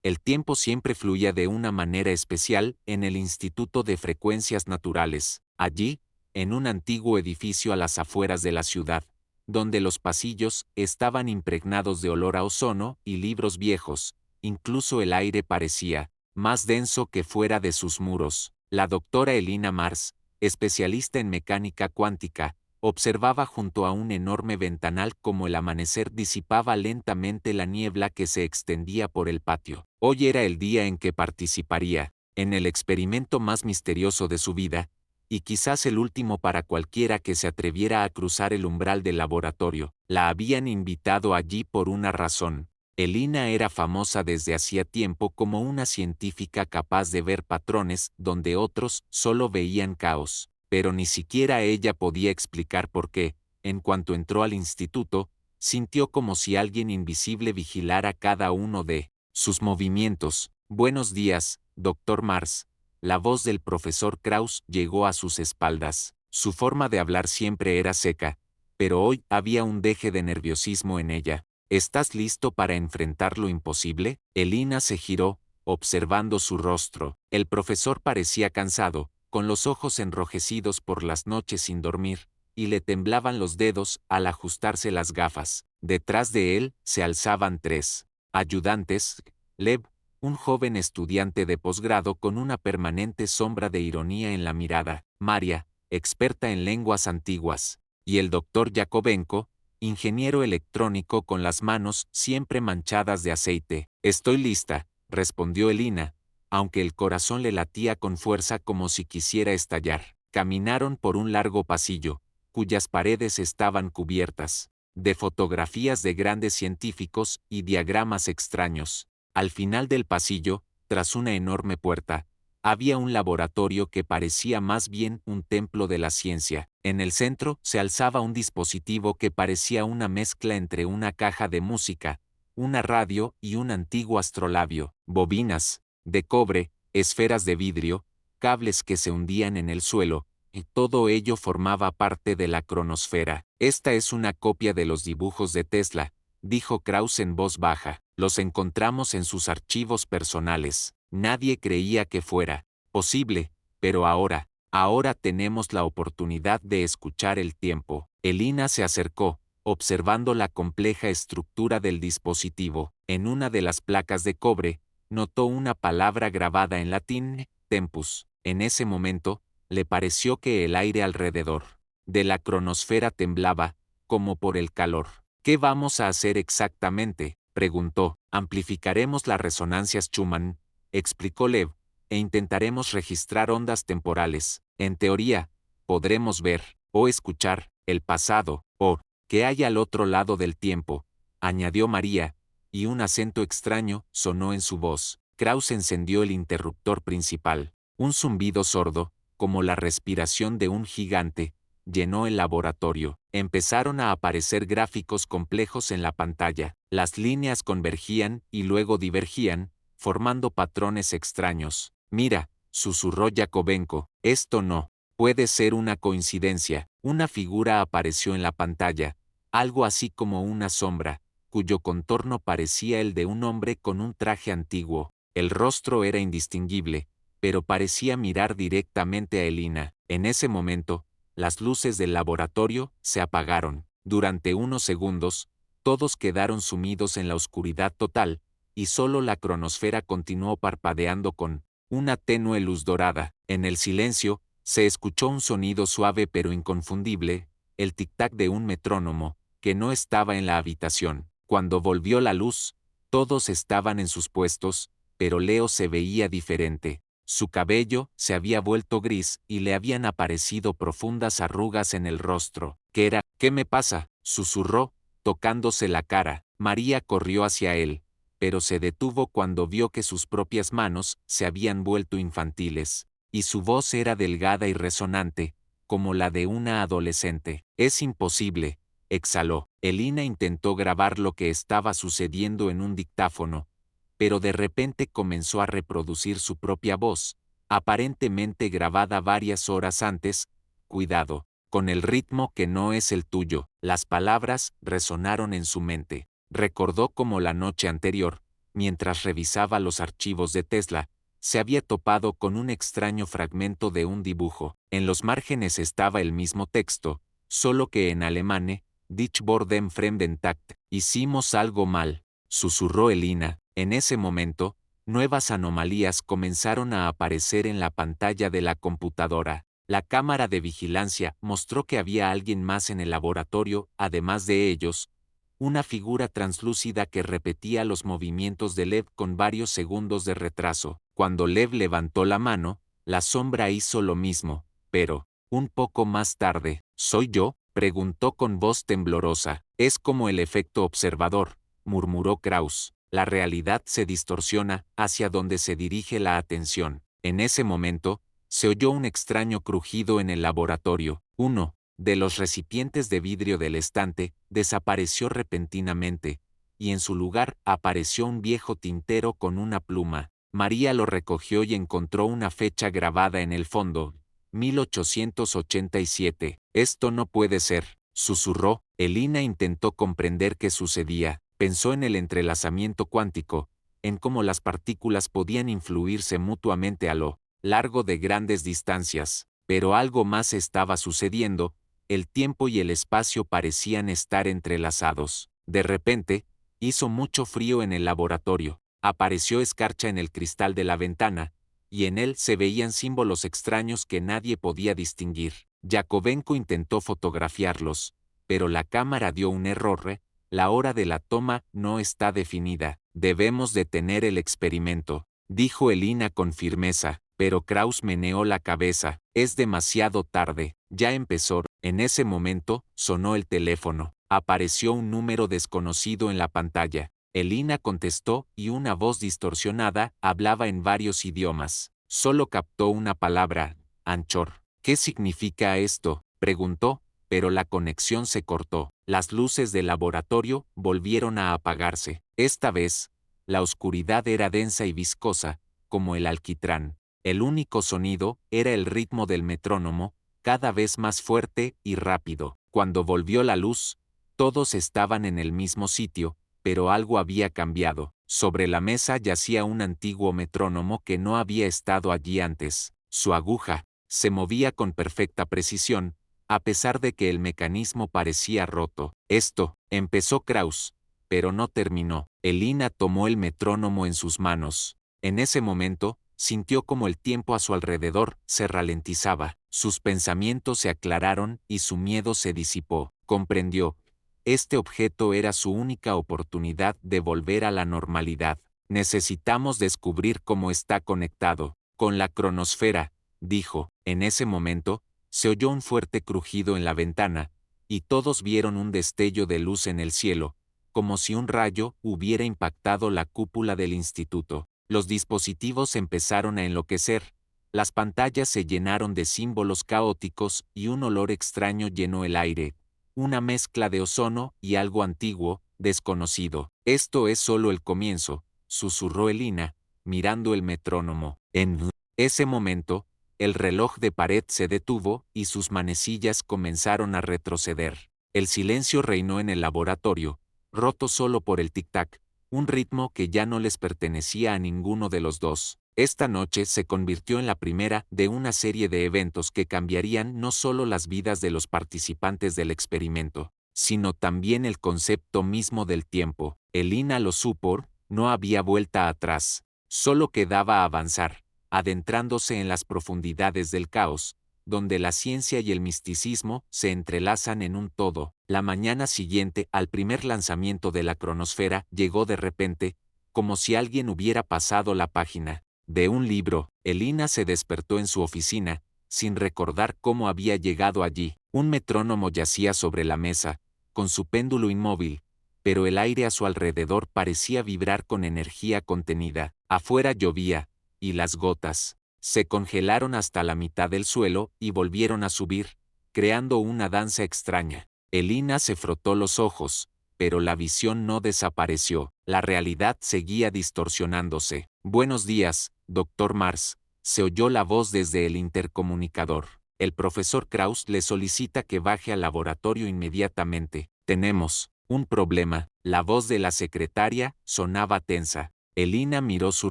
El tiempo siempre fluía de una manera especial en el Instituto de Frecuencias Naturales, allí, en un antiguo edificio a las afueras de la ciudad, donde los pasillos estaban impregnados de olor a ozono y libros viejos, incluso el aire parecía más denso que fuera de sus muros. La doctora Elina Mars, especialista en mecánica cuántica, observaba junto a un enorme ventanal cómo el amanecer disipaba lentamente la niebla que se extendía por el patio. Hoy era el día en que participaría, en el experimento más misterioso de su vida, y quizás el último para cualquiera que se atreviera a cruzar el umbral del laboratorio. La habían invitado allí por una razón. Elina era famosa desde hacía tiempo como una científica capaz de ver patrones donde otros solo veían caos. Pero ni siquiera ella podía explicar por qué, en cuanto entró al instituto, sintió como si alguien invisible vigilara cada uno de sus movimientos. Buenos días, doctor Mars. La voz del profesor Krauss llegó a sus espaldas. Su forma de hablar siempre era seca, pero hoy había un deje de nerviosismo en ella. ¿Estás listo para enfrentar lo imposible? Elina se giró, observando su rostro. El profesor parecía cansado, con los ojos enrojecidos por las noches sin dormir, y le temblaban los dedos al ajustarse las gafas. Detrás de él se alzaban tres ayudantes. Lev, un joven estudiante de posgrado con una permanente sombra de ironía en la mirada. Maria, experta en lenguas antiguas. Y el doctor Yakovenko, ingeniero electrónico con las manos siempre manchadas de aceite. Estoy lista, respondió Elina, aunque el corazón le latía con fuerza como si quisiera estallar. Caminaron por un largo pasillo, cuyas paredes estaban cubiertas de fotografías de grandes científicos y diagramas extraños. Al final del pasillo, tras una enorme puerta, había un laboratorio que parecía más bien un templo de la ciencia. En el centro se alzaba un dispositivo que parecía una mezcla entre una caja de música, una radio y un antiguo astrolabio. Bobinas de cobre, esferas de vidrio, cables que se hundían en el suelo, y todo ello formaba parte de la cronosfera. Esta es una copia de los dibujos de Tesla, dijo Krauss en voz baja. Los encontramos en sus archivos personales. Nadie creía que fuera posible, pero ahora tenemos la oportunidad de escuchar el tiempo. Elina se acercó, observando la compleja estructura del dispositivo. En una de las placas de cobre, notó una palabra grabada en latín, tempus. En ese momento, le pareció que el aire alrededor de la cronosfera temblaba, como por el calor. ¿Qué vamos a hacer exactamente?, preguntó. Amplificaremos las resonancias Schumann, explicó Lev, e intentaremos registrar ondas temporales. En teoría, podremos ver, o escuchar, el pasado, o que hay al otro lado del tiempo, añadió María, y un acento extraño sonó en su voz. Krauss encendió el interruptor principal. Un zumbido sordo, como la respiración de un gigante, llenó el laboratorio. Empezaron a aparecer gráficos complejos en la pantalla. Las líneas convergían y luego divergían, formando patrones extraños. Mira, susurró Yakovenko, esto no puede ser una coincidencia. Una figura apareció en la pantalla, algo así como una sombra, cuyo contorno parecía el de un hombre con un traje antiguo. El rostro era indistinguible, pero parecía mirar directamente a Elina. En ese momento, las luces del laboratorio se apagaron. Durante unos segundos, todos quedaron sumidos en la oscuridad total, y solo la cronosfera continuó parpadeando con una tenue luz dorada. En el silencio, se escuchó un sonido suave pero inconfundible, el tic-tac de un metrónomo, que no estaba en la habitación. Cuando volvió la luz, todos estaban en sus puestos, pero Leo se veía diferente. Su cabello se había vuelto gris y le habían aparecido profundas arrugas en el rostro. ¿Qué era? ¿Qué me pasa?, susurró, tocándose la cara. María corrió hacia él, pero se detuvo cuando vio que sus propias manos se habían vuelto infantiles, y su voz era delgada y resonante, como la de una adolescente. Es imposible, exhaló. Elina intentó grabar lo que estaba sucediendo en un dictáfono, pero de repente comenzó a reproducir su propia voz, aparentemente grabada varias horas antes. Cuidado, con el ritmo que no es el tuyo. Las palabras resonaron en su mente. Recordó como la noche anterior, mientras revisaba los archivos de Tesla, se había topado con un extraño fragmento de un dibujo. En los márgenes estaba el mismo texto, solo que en alemán: Dich worden fremden Takt, hicimos algo mal, susurró Elina. En ese momento, nuevas anomalías comenzaron a aparecer en la pantalla de la computadora. La cámara de vigilancia mostró que había alguien más en el laboratorio, además de ellos, una figura translúcida que repetía los movimientos de Lev con varios segundos de retraso. Cuando Lev levantó la mano, la sombra hizo lo mismo, pero, un poco más tarde, ¿soy yo?, preguntó con voz temblorosa. Es como el efecto observador, murmuró Kraus. La realidad se distorsiona hacia donde se dirige la atención. En ese momento, se oyó un extraño crujido en el laboratorio. Uno de los recipientes de vidrio del estante desapareció repentinamente, y en su lugar apareció un viejo tintero con una pluma. María lo recogió y encontró una fecha grabada en el fondo: 1887. Esto no puede ser, susurró. Elina intentó comprender qué sucedía. Pensó en el entrelazamiento cuántico, en cómo las partículas podían influirse mutuamente a lo largo de grandes distancias, pero algo más estaba sucediendo. El tiempo y el espacio parecían estar entrelazados. De repente, hizo mucho frío en el laboratorio. Apareció escarcha en el cristal de la ventana, y en él se veían símbolos extraños que nadie podía distinguir. Yakovenko intentó fotografiarlos, pero la cámara dio un error. La hora de la toma no está definida. Debemos detener el experimento, dijo Elina con firmeza, pero Kraus meneó la cabeza. Es demasiado tarde, ya empezó. En ese momento, sonó el teléfono. Apareció un número desconocido en la pantalla. Elina contestó y una voz distorsionada hablaba en varios idiomas. Solo captó una palabra: Anchor. ¿Qué significa esto?, preguntó, pero la conexión se cortó. Las luces del laboratorio volvieron a apagarse. Esta vez, la oscuridad era densa y viscosa, como el alquitrán. El único sonido era el ritmo del metrónomo, cada vez más fuerte y rápido. Cuando volvió la luz, todos estaban en el mismo sitio, pero algo había cambiado. Sobre la mesa yacía un antiguo metrónomo que no había estado allí antes. Su aguja se movía con perfecta precisión, a pesar de que el mecanismo parecía roto. Esto, empezó Kraus, pero no terminó. Elina tomó el metrónomo en sus manos. En ese momento, sintió como el tiempo a su alrededor se ralentizaba. Sus pensamientos se aclararon y su miedo se disipó. Comprendió. Este objeto era su única oportunidad de volver a la normalidad. Necesitamos descubrir cómo está conectado con la cronosfera, dijo. En ese momento, se oyó un fuerte crujido en la ventana, y todos vieron un destello de luz en el cielo, como si un rayo hubiera impactado la cúpula del instituto. Los dispositivos empezaron a enloquecer, las pantallas se llenaron de símbolos caóticos y un olor extraño llenó el aire, una mezcla de ozono y algo antiguo, desconocido. Esto es solo el comienzo, susurró Elina, mirando el metrónomo. En ese momento, el reloj de pared se detuvo y sus manecillas comenzaron a retroceder. El silencio reinó en el laboratorio, roto solo por el tic-tac, un ritmo que ya no les pertenecía a ninguno de los dos. Esta noche se convirtió en la primera de una serie de eventos que cambiarían no solo las vidas de los participantes del experimento, sino también el concepto mismo del tiempo. Elina lo supo, no había vuelta atrás, solo quedaba avanzar, adentrándose en las profundidades del caos, donde la ciencia y el misticismo se entrelazan en un todo. La mañana siguiente al primer lanzamiento de la cronosfera llegó de repente, como si alguien hubiera pasado la página de un libro. Elina se despertó en su oficina, sin recordar cómo había llegado allí. Un metrónomo yacía sobre la mesa, con su péndulo inmóvil, pero el aire a su alrededor parecía vibrar con energía contenida. Afuera llovía, y las gotas se congelaron hasta la mitad del suelo y volvieron a subir, creando una danza extraña. Elina se frotó los ojos, pero la visión no desapareció. La realidad seguía distorsionándose. Buenos días, Dr. Mars, se oyó la voz desde el intercomunicador. El profesor Kraus le solicita que baje al laboratorio inmediatamente. Tenemos un problema. La voz de la secretaria sonaba tensa. Elina miró su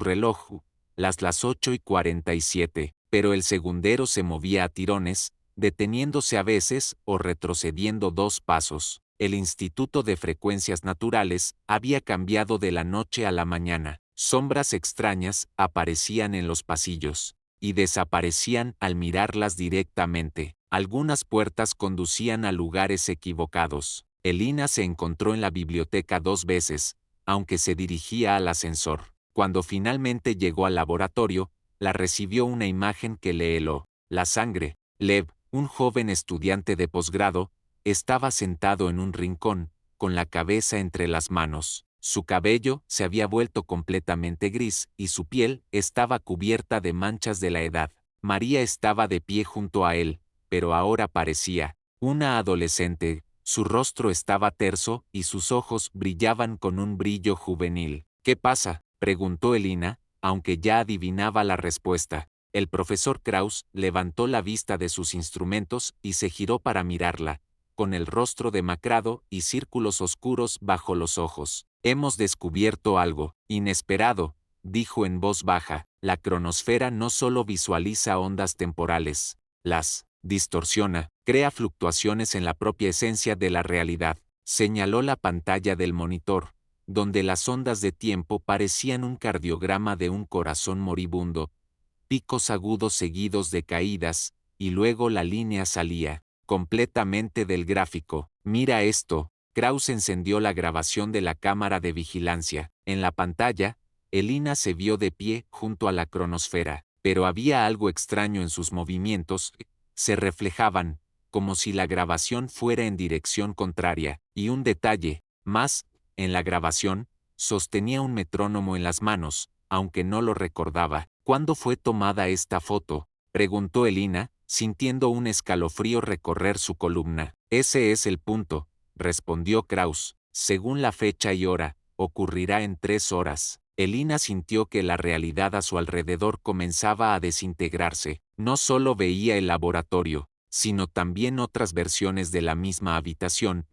reloj, las 8:47, pero el segundero se movía a tirones, deteniéndose a veces o retrocediendo 2 pasos. El Instituto de Frecuencias Naturales había cambiado de la noche a la mañana. Sombras extrañas aparecían en los pasillos y desaparecían al mirarlas directamente. Algunas puertas conducían a lugares equivocados. Elina se encontró en la biblioteca 2 veces, aunque se dirigía al ascensor. Cuando finalmente llegó al laboratorio, la recibió una imagen que le heló la sangre. Lev, un joven estudiante de posgrado, estaba sentado en un rincón, con la cabeza entre las manos. Su cabello se había vuelto completamente gris y su piel estaba cubierta de manchas de la edad. María estaba de pie junto a él, pero ahora parecía una adolescente. Su rostro estaba terso y sus ojos brillaban con un brillo juvenil. ¿Qué pasa?, preguntó Elina, aunque ya adivinaba la respuesta. El profesor Krauss levantó la vista de sus instrumentos y se giró para mirarla, con el rostro demacrado y círculos oscuros bajo los ojos. Hemos descubierto algo inesperado, dijo en voz baja. La cronosfera no solo visualiza ondas temporales, las distorsiona, crea fluctuaciones en la propia esencia de la realidad. Señaló la pantalla del monitor, donde las ondas de tiempo parecían un cardiograma de un corazón moribundo, picos agudos seguidos de caídas, y luego la línea salía completamente del gráfico. Mira esto. Krauss encendió la grabación de la cámara de vigilancia. En la pantalla, Elina se vio de pie junto a la cronosfera, pero había algo extraño en sus movimientos. Se reflejaban, como si la grabación fuera en dirección contraria, y un detalle más, en la grabación, sostenía un metrónomo en las manos, aunque no lo recordaba. ¿Cuándo fue tomada esta foto?, preguntó Elina, sintiendo un escalofrío recorrer su columna. Ese es el punto, respondió Krauss. Según la fecha y hora, ocurrirá en 3 horas. Elina sintió que la realidad a su alrededor comenzaba a desintegrarse. No solo veía el laboratorio, sino también otras versiones de la misma habitación,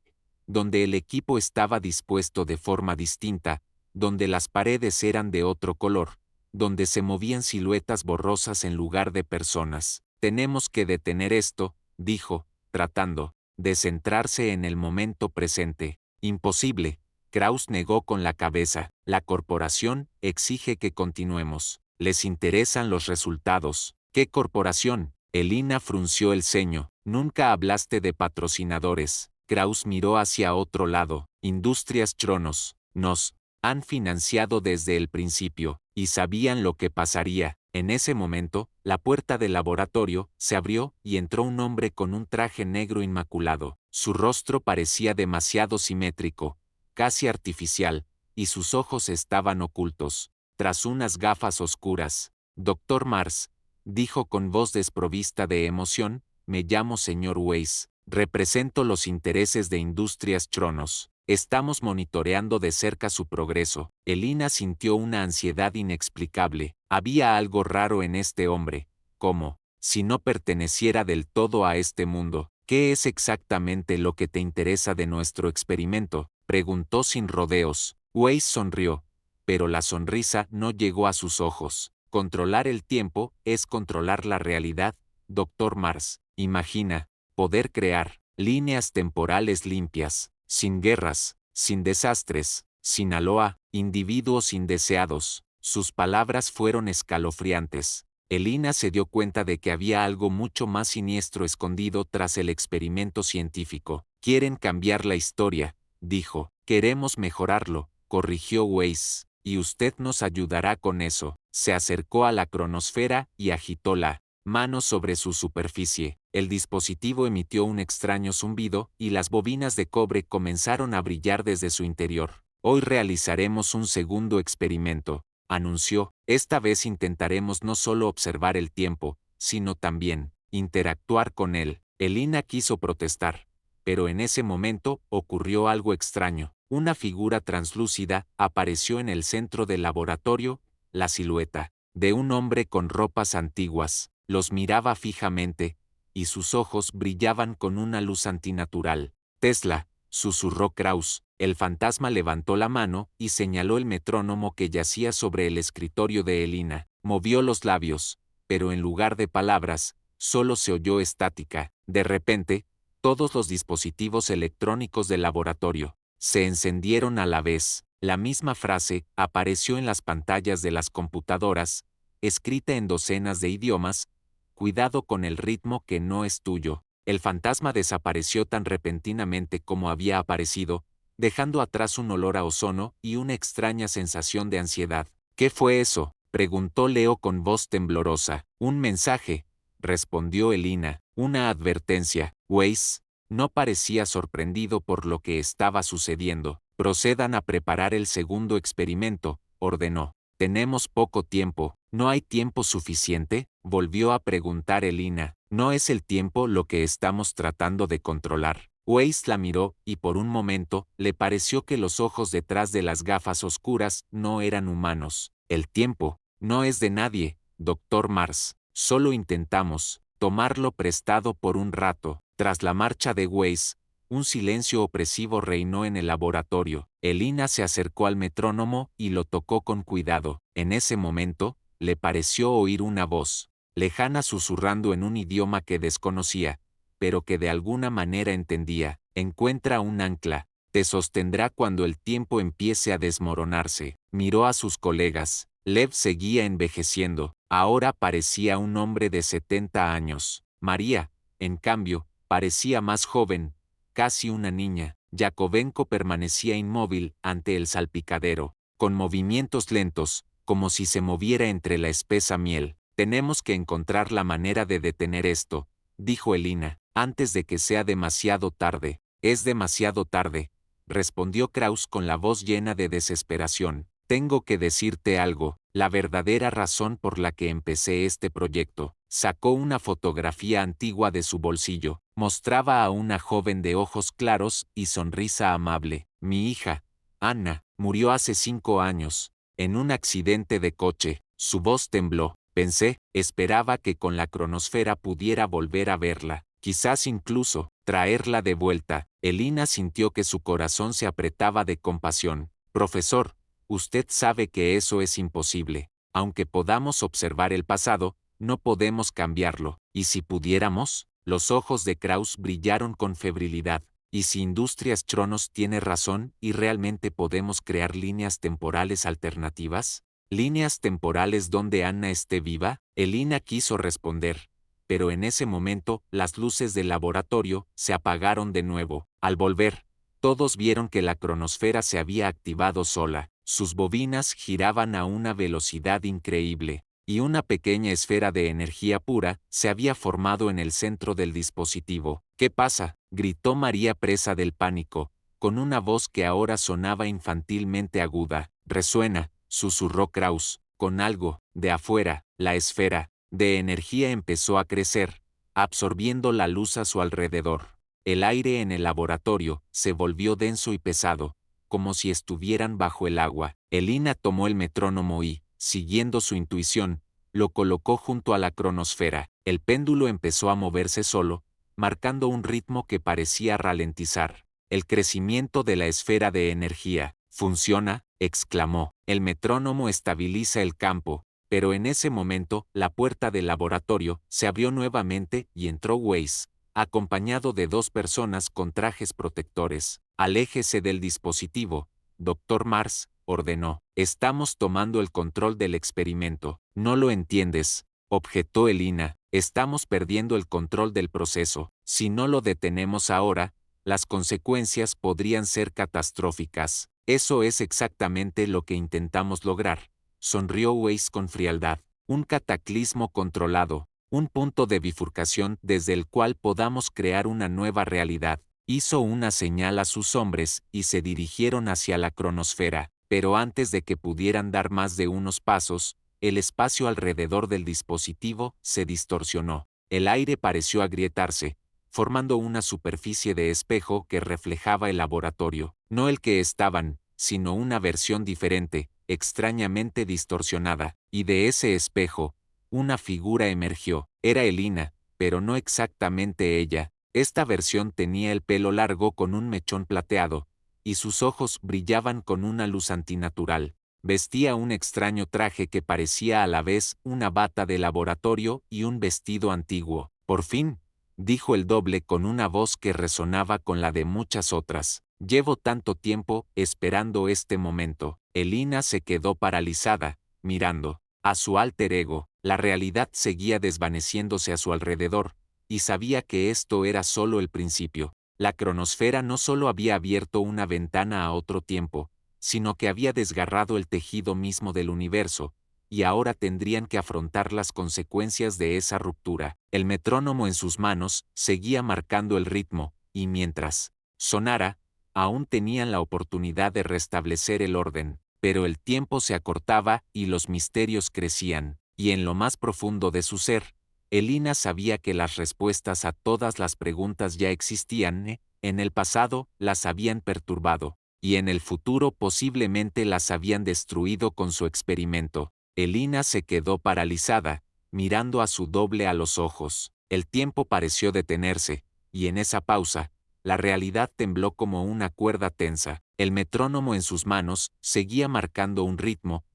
donde el equipo estaba dispuesto de forma distinta, donde las paredes eran de otro color, donde se movían siluetas borrosas en lugar de personas. Tenemos que detener esto, dijo, tratando de centrarse en el momento presente. Imposible. Krauss negó con la cabeza. La corporación exige que continuemos. Les interesan los resultados. ¿Qué corporación? Elina frunció el ceño. Nunca hablaste de patrocinadores. Krauss miró hacia otro lado. Industrias Cronos. Nos han financiado desde el principio, y sabían lo que pasaría. En ese momento, la puerta del laboratorio se abrió y entró un hombre con un traje negro inmaculado. Su rostro parecía demasiado simétrico, casi artificial, y sus ojos estaban ocultos, tras unas gafas oscuras. Doctor Mars, dijo con voz desprovista de emoción, me llamo señor Weiss, represento los intereses de Industrias Cronos. Estamos monitoreando de cerca su progreso. Elina sintió una ansiedad inexplicable. Había algo raro en este hombre, como si no perteneciera del todo a este mundo. ¿Qué es exactamente lo que te interesa de nuestro experimento?, preguntó sin rodeos. Weiss sonrió, pero la sonrisa no llegó a sus ojos. Controlar el tiempo es controlar la realidad, Dr. Mars. Imagina poder crear líneas temporales limpias, sin guerras, sin desastres, Sinaloa, individuos indeseados. Sus palabras fueron escalofriantes. Elina se dio cuenta de que había algo mucho más siniestro escondido tras el experimento científico. Quieren cambiar la historia, dijo. Queremos mejorarlo, corrigió Weiss, y usted nos ayudará con eso. Se acercó a la cronosfera y agitó la mano sobre su superficie. El dispositivo emitió un extraño zumbido y las bobinas de cobre comenzaron a brillar desde su interior. Hoy realizaremos un segundo experimento, anunció. Esta vez intentaremos no solo observar el tiempo, sino también interactuar con él. Elina quiso protestar, pero en ese momento ocurrió algo extraño. Una figura translúcida apareció en el centro del laboratorio, la silueta de un hombre con ropas antiguas. Los miraba fijamente, y sus ojos brillaban con una luz antinatural. Tesla, susurró Krauss. El fantasma levantó la mano y señaló el metrónomo que yacía sobre el escritorio de Elina. Movió los labios, pero en lugar de palabras, solo se oyó estática. De repente, todos los dispositivos electrónicos del laboratorio se encendieron a la vez. La misma frase apareció en las pantallas de las computadoras, escrita en docenas de idiomas: cuidado con el ritmo que no es tuyo. El fantasma desapareció tan repentinamente como había aparecido, dejando atrás un olor a ozono y una extraña sensación de ansiedad. ¿Qué fue eso?, preguntó Leo con voz temblorosa. Un mensaje, respondió Elina, una advertencia. Weiss no parecía sorprendido por lo que estaba sucediendo. Procedan a preparar el segundo experimento, ordenó. Tenemos poco tiempo. ¿No hay tiempo suficiente?, volvió a preguntar Elina. No es el tiempo lo que estamos tratando de controlar. Weiss la miró y por un momento le pareció que los ojos detrás de las gafas oscuras no eran humanos. El tiempo no es de nadie, Dr. Mars. Solo intentamos tomarlo prestado por un rato. Tras la marcha de Weiss, un silencio opresivo reinó en el laboratorio. Elina se acercó al metrónomo y lo tocó con cuidado. En ese momento, le pareció oír una voz lejana susurrando en un idioma que desconocía, pero que de alguna manera entendía. Encuentra un ancla. Te sostendrá cuando el tiempo empiece a desmoronarse. Miró a sus colegas. Lev seguía envejeciendo. Ahora parecía un hombre de 70 años. María, en cambio, parecía más joven, casi una niña. Yakovenko permanecía inmóvil ante el salpicadero, con movimientos lentos, como si se moviera entre la espesa miel. Tenemos que encontrar la manera de detener esto, dijo Elina, antes de que sea demasiado tarde. Es demasiado tarde, respondió Kraus con la voz llena de desesperación. Tengo que decirte algo, la verdadera razón por la que empecé este proyecto. Sacó una fotografía antigua de su bolsillo. Mostraba a una joven de ojos claros y sonrisa amable. Mi hija, Anna, murió hace 5 años, en un accidente de coche. Su voz tembló. Pensé, esperaba que con la cronosfera pudiera volver a verla, quizás incluso traerla de vuelta. Elina sintió que su corazón se apretaba de compasión. Profesor, usted sabe que eso es imposible. Aunque podamos observar el pasado, no podemos cambiarlo. ¿Y si pudiéramos? Los ojos de Kraus brillaron con febrilidad. ¿Y si Industrias Chronos tiene razón y realmente podemos crear líneas temporales alternativas? ¿Líneas temporales donde Anna esté viva? Elina quiso responder, pero en ese momento las luces del laboratorio se apagaron de nuevo. Al volver, todos vieron que la cronosfera se había activado sola. Sus bobinas giraban a una velocidad increíble, y una pequeña esfera de energía pura se había formado en el centro del dispositivo. ¿Qué pasa?, gritó María presa del pánico, con una voz que ahora sonaba infantilmente aguda. Resuena, susurró Kraus, con algo de afuera. La esfera de energía empezó a crecer, absorbiendo la luz a su alrededor. El aire en el laboratorio se volvió denso y pesado, como si estuvieran bajo el agua. Elina tomó el metrónomo y, siguiendo su intuición, lo colocó junto a la cronosfera. El péndulo empezó a moverse solo, marcando un ritmo que parecía ralentizar. El crecimiento de la esfera de energía. ¿Funciona?, exclamó. El metrónomo estabiliza el campo, pero en ese momento la puerta del laboratorio se abrió nuevamente y entró Weiss, acompañado de 2 personas con trajes protectores. Aléjese del dispositivo, Dr. Mars, ordenó. Estamos tomando el control del experimento. No lo entiendes, objetó Elina. Estamos perdiendo el control del proceso. Si no lo detenemos ahora, las consecuencias podrían ser catastróficas. Eso es exactamente lo que intentamos lograr, sonrió Weiss con frialdad. Un cataclismo controlado, un punto de bifurcación desde el cual podamos crear una nueva realidad. Hizo una señal a sus hombres y se dirigieron hacia la cronosfera, pero antes de que pudieran dar más de unos pasos, el espacio alrededor del dispositivo se distorsionó. El aire pareció agrietarse, formando una superficie de espejo que reflejaba el laboratorio. No el que estaban, sino una versión diferente, extrañamente distorsionada, y de ese espejo, una figura emergió. Era Elina, pero no exactamente ella. Esta versión tenía el pelo largo con un mechón plateado, y sus ojos brillaban con una luz antinatural. Vestía un extraño traje que parecía a la vez una bata de laboratorio y un vestido antiguo. Por fin, dijo el doble con una voz que resonaba con la de muchas otras. Llevo tanto tiempo esperando este momento. Elina se quedó paralizada, mirando a su alter ego. La realidad seguía desvaneciéndose a su alrededor, y sabía que esto era solo el principio. La cronosfera no solo había abierto una ventana a otro tiempo, sino que había desgarrado el tejido mismo del universo, y ahora tendrían que afrontar las consecuencias de esa ruptura. El metrónomo en sus manos seguía marcando el ritmo, y mientras sonara, aún tenían la oportunidad de restablecer el orden, pero el tiempo se acortaba y los misterios crecían, y en lo más profundo de su ser, Elina sabía que las respuestas a todas las preguntas ya existían, en el pasado las habían perturbado, y en el futuro posiblemente las habían destruido con su experimento. Elina se quedó paralizada, mirando a su doble a los ojos. El tiempo pareció detenerse, y en esa pausa, la realidad tembló como una cuerda tensa. El metrónomo en sus manos seguía marcando un ritmo,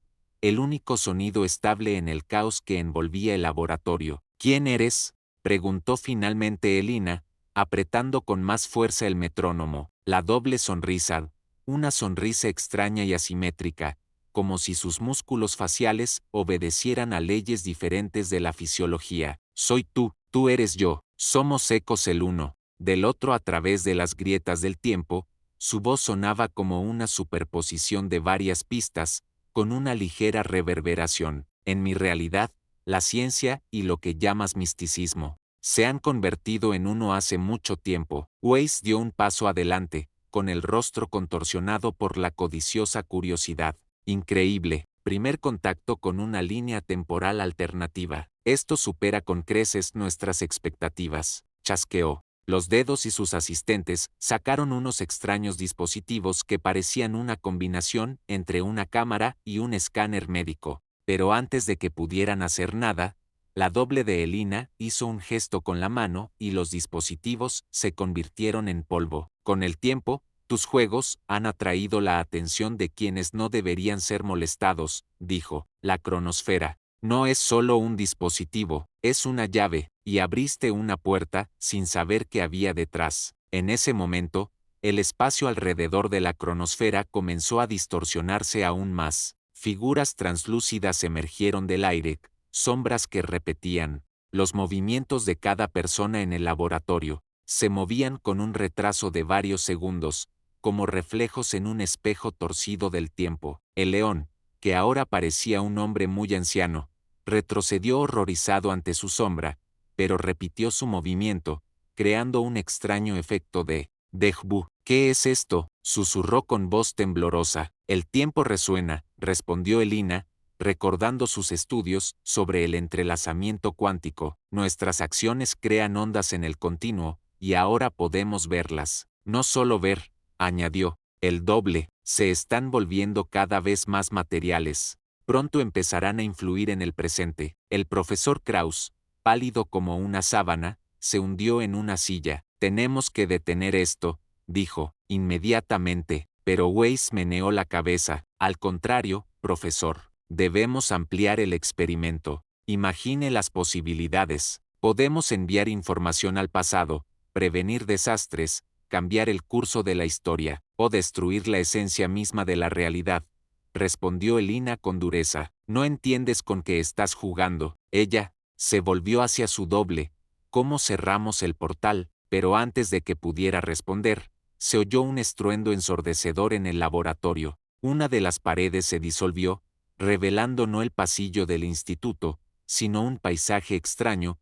el único sonido estable en el caos que envolvía el laboratorio. ¿Quién eres?, preguntó finalmente Elina, apretando con más fuerza el metrónomo. La doble sonrisa, una sonrisa extraña y asimétrica, como si sus músculos faciales obedecieran a leyes diferentes de la fisiología. Soy tú, tú eres yo, somos ecos el uno del otro a través de las grietas del tiempo. Su voz sonaba como una superposición de varias pistas, con una ligera reverberación. En mi realidad, la ciencia y lo que llamas misticismo se han convertido en uno hace mucho tiempo. Weiss dio un paso adelante, con el rostro contorsionado por la codiciosa curiosidad. Increíble, primer contacto con una línea temporal alternativa. Esto supera con creces nuestras expectativas. Chasqueó los dedos y sus asistentes sacaron unos extraños dispositivos que parecían una combinación entre una cámara y un escáner médico. Pero antes de que pudieran hacer nada, la doble de Elina hizo un gesto con la mano y los dispositivos se convirtieron en polvo. Con el tiempo, tus juegos han atraído la atención de quienes no deberían ser molestados, dijo. La cronosfera no es solo un dispositivo, es una llave, y abriste una puerta sin saber qué había detrás. En ese momento, el espacio alrededor de la cronosfera comenzó a distorsionarse aún más. Figuras translúcidas emergieron del aire, sombras que repetían los movimientos de cada persona en el laboratorio. Se movían con un retraso de varios segundos, como reflejos en un espejo torcido del tiempo. El león, que ahora parecía un hombre muy anciano, retrocedió horrorizado ante su sombra, pero repitió su movimiento, creando un extraño efecto de déjà vu. ¿Qué es esto?, susurró con voz temblorosa. El tiempo resuena, respondió Elina, recordando sus estudios sobre el entrelazamiento cuántico. Nuestras acciones crean ondas en el continuo, y ahora podemos verlas. No solo ver, añadió, el doble, se están volviendo cada vez más materiales. Pronto empezarán a influir en el presente. El profesor Krauss, pálido como una sábana, se hundió en una silla. Tenemos que detener esto, dijo, inmediatamente, pero Weiss meneó la cabeza. Al contrario, profesor, debemos ampliar el experimento. Imagine las posibilidades. Podemos enviar información al pasado, prevenir desastres, cambiar el curso de la historia, o destruir la esencia misma de la realidad, respondió Elina con dureza. No entiendes con qué estás jugando. Ella se volvió hacia su doble. ¿Cómo cerramos el portal? Pero antes de que pudiera responder, se oyó un estruendo ensordecedor en el laboratorio. Una de las paredes se disolvió, revelando no el pasillo del instituto, sino un paisaje extraño,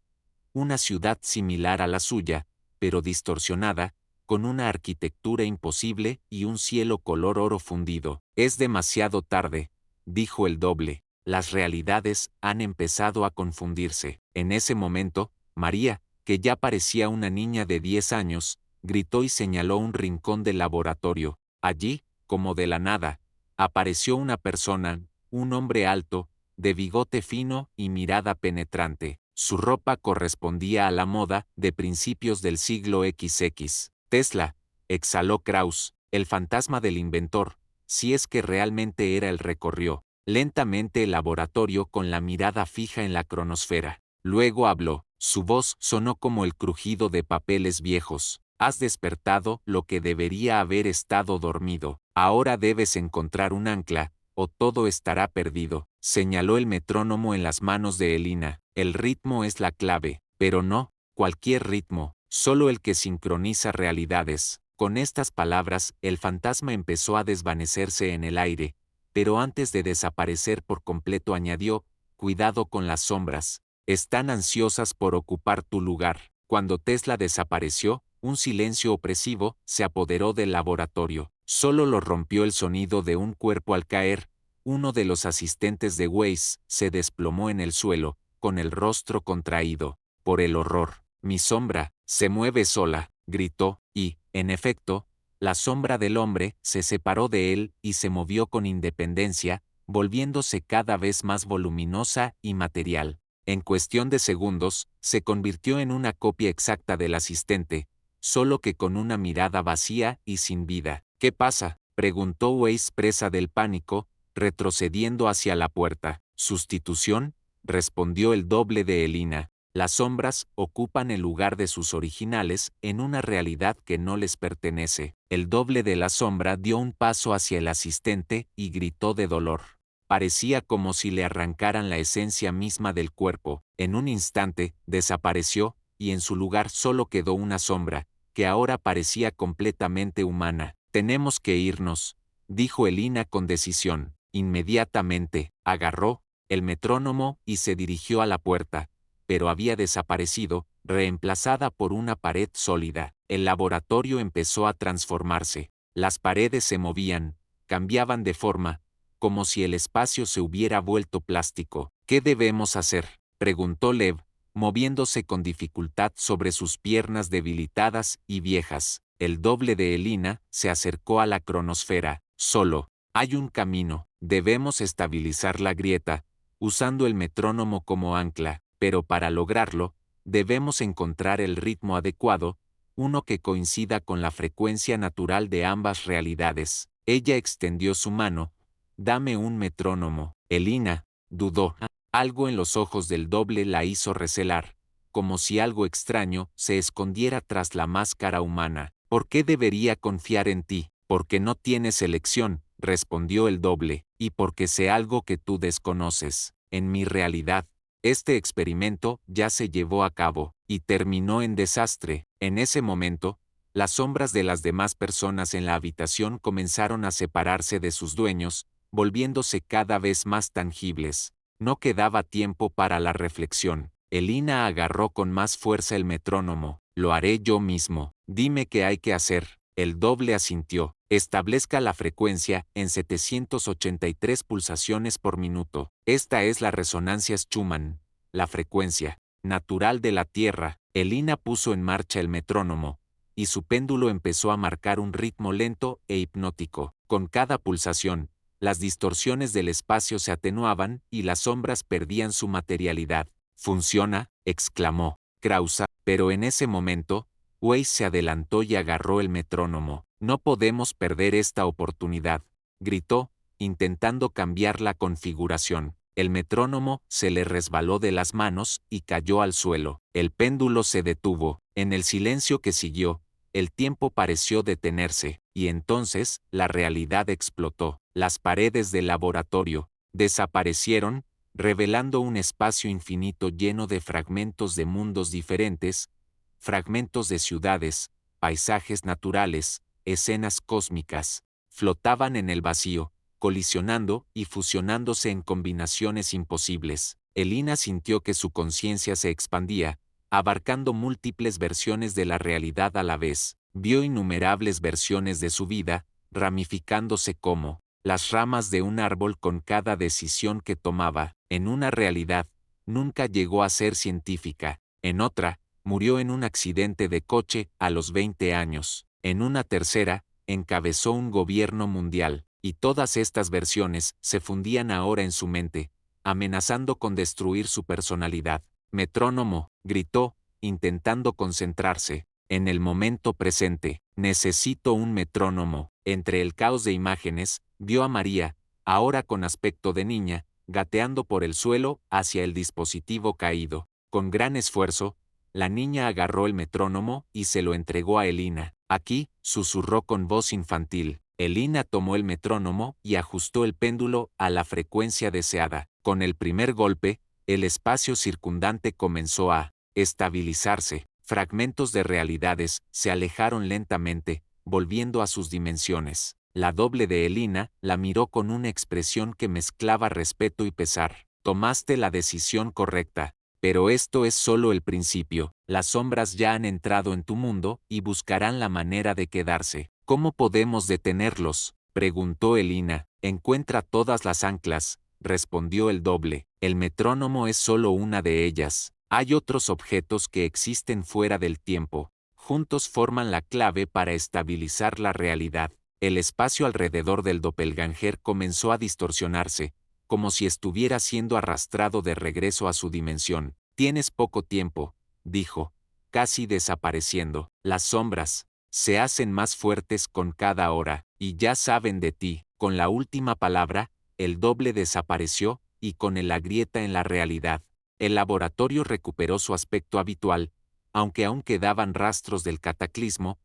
una ciudad similar a la suya, pero distorsionada, con una arquitectura imposible y un cielo color oro fundido. Es demasiado tarde, dijo el doble. Las realidades han empezado a confundirse. En ese momento, María, que ya parecía una niña de 10 años, gritó y señaló un rincón del laboratorio. Allí, como de la nada, apareció una persona, un hombre alto, de bigote fino y mirada penetrante. Su ropa correspondía a la moda de principios del siglo XX. Tesla, exhaló Krauss. El fantasma del inventor, si es que realmente era él, recorrió lentamente el laboratorio con la mirada fija en la cronosfera. Luego habló. Su voz sonó como el crujido de papeles viejos. Has despertado lo que debería haber estado dormido. Ahora debes encontrar un ancla, o todo estará perdido. Señaló el metrónomo en las manos de Elina. El ritmo es la clave, pero no cualquier ritmo, solo el que sincroniza realidades. Con estas palabras, el fantasma empezó a desvanecerse en el aire, pero antes de desaparecer por completo añadió, cuidado con las sombras. Están ansiosas por ocupar tu lugar. Cuando Tesla desapareció, un silencio opresivo se apoderó del laboratorio. Solo lo rompió el sonido de un cuerpo al caer. Uno de los asistentes de Weiss se desplomó en el suelo, con el rostro contraído por el horror. Mi sombra se mueve sola, gritó, y, en efecto, la sombra del hombre se separó de él y se movió con independencia, volviéndose cada vez más voluminosa y material. En cuestión de segundos, se convirtió en una copia exacta del asistente, solo que con una mirada vacía y sin vida. ¿Qué pasa?, preguntó Weiss, presa del pánico, retrocediendo hacia la puerta. ¿Sustitución?, respondió el doble de Elina. Las sombras ocupan el lugar de sus originales en una realidad que no les pertenece. El doble de la sombra dio un paso hacia el asistente y gritó de dolor. Parecía como si le arrancaran la esencia misma del cuerpo. En un instante, desapareció, y en su lugar solo quedó una sombra, que ahora parecía completamente humana. Tenemos que irnos, dijo Elina con decisión. Inmediatamente, agarró el metrónomo y se dirigió a la puerta, pero había desaparecido, reemplazada por una pared sólida. El laboratorio empezó a transformarse. Las paredes se movían, cambiaban de forma, como si el espacio se hubiera vuelto plástico. ¿Qué debemos hacer?, preguntó Lev, moviéndose con dificultad sobre sus piernas debilitadas y viejas. El doble de Elina se acercó a la cronosfera. Solo hay un camino. Debemos estabilizar la grieta, usando el metrónomo como ancla, pero para lograrlo, debemos encontrar el ritmo adecuado, uno que coincida con la frecuencia natural de ambas realidades. Ella extendió su mano. Dame un metrónomo. Elina dudó. Algo en los ojos del doble la hizo recelar, como si algo extraño se escondiera tras la máscara humana. ¿Por qué debería confiar en ti? Porque no tienes elección, respondió el doble, y porque sé algo que tú desconoces. En mi realidad, este experimento ya se llevó a cabo, y terminó en desastre. En ese momento, las sombras de las demás personas en la habitación comenzaron a separarse de sus dueños, volviéndose cada vez más tangibles. No quedaba tiempo para la reflexión. Elina agarró con más fuerza el metrónomo. Lo haré yo mismo. Dime qué hay que hacer. El doble asintió. Establezca la frecuencia en 783 pulsaciones por minuto. Esta es la resonancia Schumann, la frecuencia natural de la Tierra. Elina puso en marcha el metrónomo, y su péndulo empezó a marcar un ritmo lento e hipnótico. Con cada pulsación, las distorsiones del espacio se atenuaban y las sombras perdían su materialidad. «¿Funciona?», exclamó Krausa, pero en ese momento, Weiss se adelantó y agarró el metrónomo. «No podemos perder esta oportunidad», gritó, intentando cambiar la configuración. El metrónomo se le resbaló de las manos y cayó al suelo. El péndulo se detuvo. En el silencio que siguió, el tiempo pareció detenerse, y entonces la realidad explotó. Las paredes del laboratorio desaparecieron, revelando un espacio infinito lleno de fragmentos de mundos diferentes, fragmentos de ciudades, paisajes naturales, escenas cósmicas. Flotaban en el vacío, colisionando y fusionándose en combinaciones imposibles. Elina sintió que su conciencia se expandía, abarcando múltiples versiones de la realidad a la vez. Vio innumerables versiones de su vida, ramificándose como las ramas de un árbol con cada decisión que tomaba. En una realidad, nunca llegó a ser científica. En otra, murió en un accidente de coche a los 20 años. En una tercera, encabezó un gobierno mundial. Y todas estas versiones se fundían ahora en su mente, amenazando con destruir su personalidad. «Metrónomo», gritó, intentando concentrarse. en el momento presente. Necesito un metrónomo. Entre el caos de imágenes, vio a María, ahora con aspecto de niña, gateando por el suelo hacia el dispositivo caído. Con gran esfuerzo, la niña agarró el metrónomo y se lo entregó a Elina. Aquí, susurró con voz infantil. Elina tomó el metrónomo y ajustó el péndulo a la frecuencia deseada. Con el primer golpe, el espacio circundante comenzó a estabilizarse. Fragmentos de realidades se alejaron lentamente, volviendo a sus dimensiones. La doble de Elina la miró con una expresión que mezclaba respeto y pesar. Tomaste la decisión correcta. Pero esto es solo el principio. Las sombras ya han entrado en tu mundo y buscarán la manera de quedarse. ¿Cómo podemos detenerlos?, preguntó Elina. Encuentra todas las anclas, respondió el doble. El metrónomo es solo una de ellas. Hay otros objetos que existen fuera del tiempo. Juntos forman la clave para estabilizar la realidad. El espacio alrededor del doppelganger comenzó a distorsionarse, como si estuviera siendo arrastrado de regreso a su dimensión. Tienes poco tiempo, dijo, casi desapareciendo. Las sombras se hacen más fuertes con cada hora, y ya saben de ti. Con la última palabra, el doble desapareció, y con él la grieta en la realidad. El laboratorio recuperó su aspecto habitual, aunque aún quedaban rastros del cataclismo.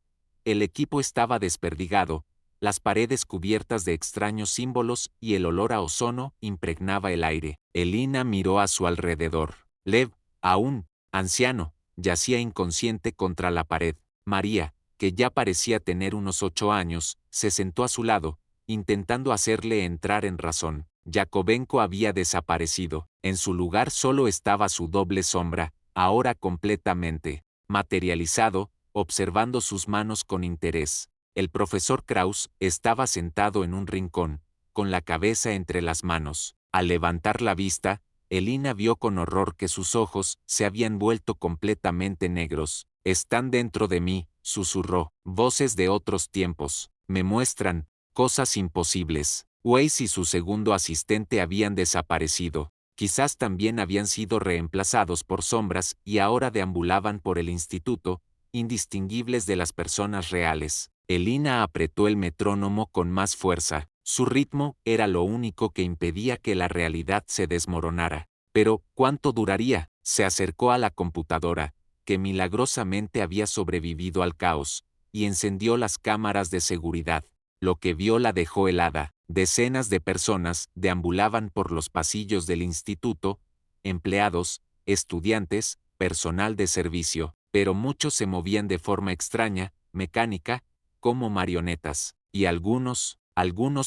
El equipo estaba desperdigado, las paredes cubiertas de extraños símbolos y el olor a ozono impregnaba el aire. Elina miró a su alrededor. Lev, aún anciano, yacía inconsciente contra la pared. María, que ya parecía tener unos 8 años, se sentó a su lado, intentando hacerle entrar en razón. Yakovenko había desaparecido. En su lugar solo estaba su doble sombra, ahora completamente materializado, observando sus manos con interés. El profesor Kraus estaba sentado en un rincón, con la cabeza entre las manos. Al levantar la vista, Elina vio con horror que sus ojos se habían vuelto completamente negros. Están dentro de mí, susurró. Voces de otros tiempos. Me muestran cosas imposibles. Weiss y su segundo asistente habían desaparecido. Quizás también habían sido reemplazados por sombras y ahora deambulaban por el instituto, indistinguibles de las personas reales. Elina apretó el metrónomo con más fuerza. Su ritmo era lo único que impedía que la realidad se desmoronara. Pero, ¿cuánto duraría? Se acercó a la computadora, que milagrosamente había sobrevivido al caos, y encendió las cámaras de seguridad. Lo que vio la dejó helada. Decenas de personas deambulaban por los pasillos del instituto, empleados, estudiantes, personal de servicio, pero muchos se movían de forma extraña, mecánica, como marionetas, y algunos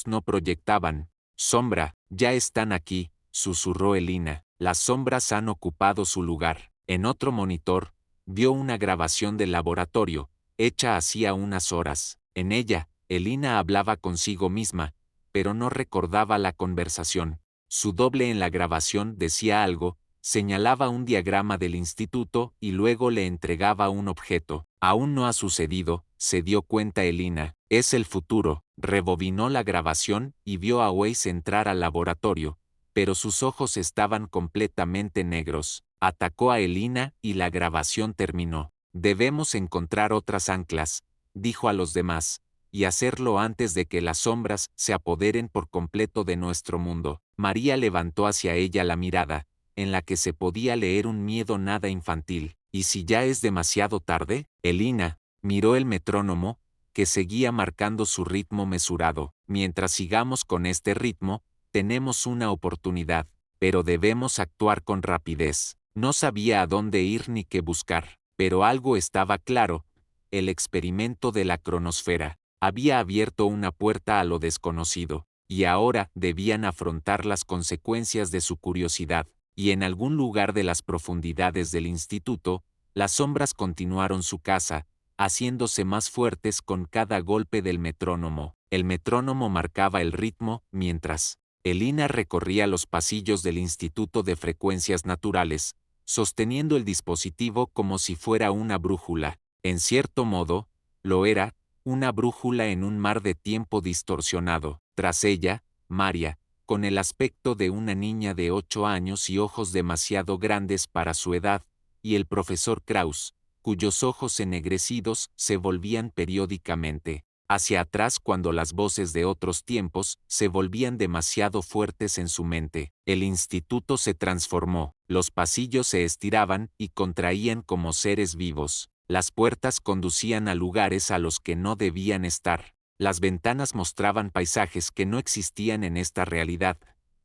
no proyectaban. Sombra, ya están aquí, susurró Elina. Las sombras han ocupado su lugar. En otro monitor, vio una grabación del laboratorio, hecha hacía unas horas. En ella, Elina hablaba consigo misma, pero no recordaba la conversación. Su doble en la grabación decía algo, señalaba un diagrama del instituto y luego le entregaba un objeto. Aún no ha sucedido, se dio cuenta Elina. Es el futuro. Rebobinó la grabación y vio a Weiss entrar al laboratorio, pero sus ojos estaban completamente negros. Atacó a Elina y la grabación terminó. Debemos encontrar otras anclas, dijo a los demás, y hacerlo antes de que las sombras se apoderen por completo de nuestro mundo. María levantó hacia ella la mirada, en la que se podía leer un miedo nada infantil. ¿Y si ya es demasiado tarde? Elina miró el metrónomo, que seguía marcando su ritmo mesurado. Mientras sigamos con este ritmo, tenemos una oportunidad, pero debemos actuar con rapidez. No sabía a dónde ir ni qué buscar, pero algo estaba claro: el experimento de la cronosfera había abierto una puerta a lo desconocido, y ahora debían afrontar las consecuencias de su curiosidad. Y en algún lugar de las profundidades del instituto, las sombras continuaron su caza, haciéndose más fuertes con cada golpe del metrónomo. El metrónomo marcaba el ritmo, mientras Elina recorría los pasillos del Instituto de Frecuencias Naturales, sosteniendo el dispositivo como si fuera una brújula. En cierto modo, lo era, una brújula en un mar de tiempo distorsionado. Tras ella, María, con el aspecto de una niña de 8 años y ojos demasiado grandes para su edad, y el profesor Kraus, cuyos ojos ennegrecidos se volvían periódicamente hacia atrás cuando las voces de otros tiempos se volvían demasiado fuertes en su mente. El instituto se transformó, los pasillos se estiraban y contraían como seres vivos. Las puertas conducían a lugares a los que no debían estar. Las ventanas mostraban paisajes que no existían en esta realidad.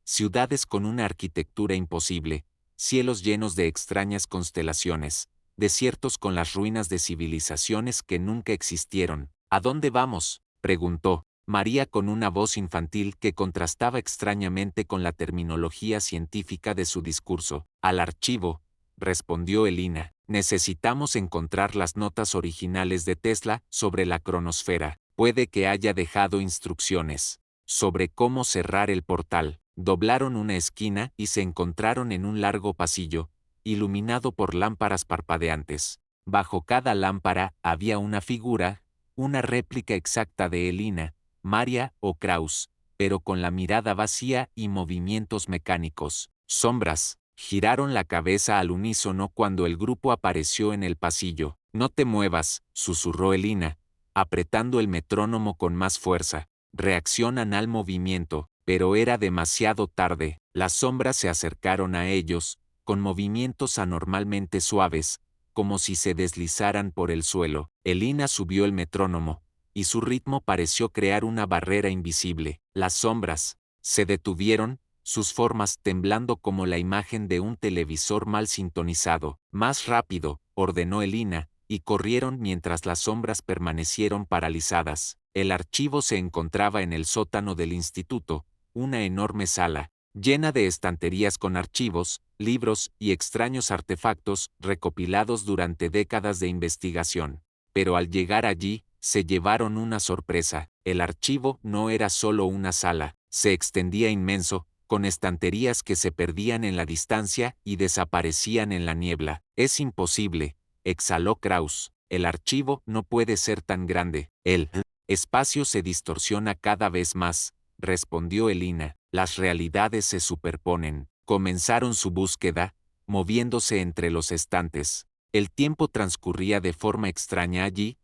Ciudades con una arquitectura imposible, cielos llenos de extrañas constelaciones, desiertos con las ruinas de civilizaciones que nunca existieron. ¿A dónde vamos?, preguntó María con una voz infantil que contrastaba extrañamente con la terminología científica de su discurso. Al archivo, respondió Elina. Necesitamos encontrar las notas originales de Tesla sobre la cronosfera. Puede que haya dejado instrucciones sobre cómo cerrar el portal. Doblaron una esquina y se encontraron en un largo pasillo, iluminado por lámparas parpadeantes. Bajo cada lámpara había una figura, una réplica exacta de Elina, María o Kraus, pero con la mirada vacía y movimientos mecánicos. Sombras. Giraron la cabeza al unísono cuando el grupo apareció en el pasillo. No te muevas, susurró Elina, apretando el metrónomo con más fuerza. Reaccionan al movimiento, pero era demasiado tarde. Las sombras se acercaron a ellos, con movimientos anormalmente suaves, como si se deslizaran por el suelo. Elina subió el metrónomo, y su ritmo pareció crear una barrera invisible. Las sombras se detuvieron, sus formas temblando como la imagen de un televisor mal sintonizado. Más rápido, ordenó Elina, y corrieron mientras las sombras permanecieron paralizadas. El archivo se encontraba en el sótano del instituto, una enorme sala, llena de estanterías con archivos, libros y extraños artefactos recopilados durante décadas de investigación. Pero al llegar allí, se llevaron una sorpresa. El archivo no era solo una sala, se extendía inmenso, con estanterías que se perdían en la distancia y desaparecían en la niebla. Es imposible, exhaló Kraus. El archivo no puede ser tan grande. El espacio se distorsiona cada vez más, respondió Elina. Las realidades se superponen. Comenzaron su búsqueda, moviéndose entre los estantes. El tiempo transcurría de forma extraña allí.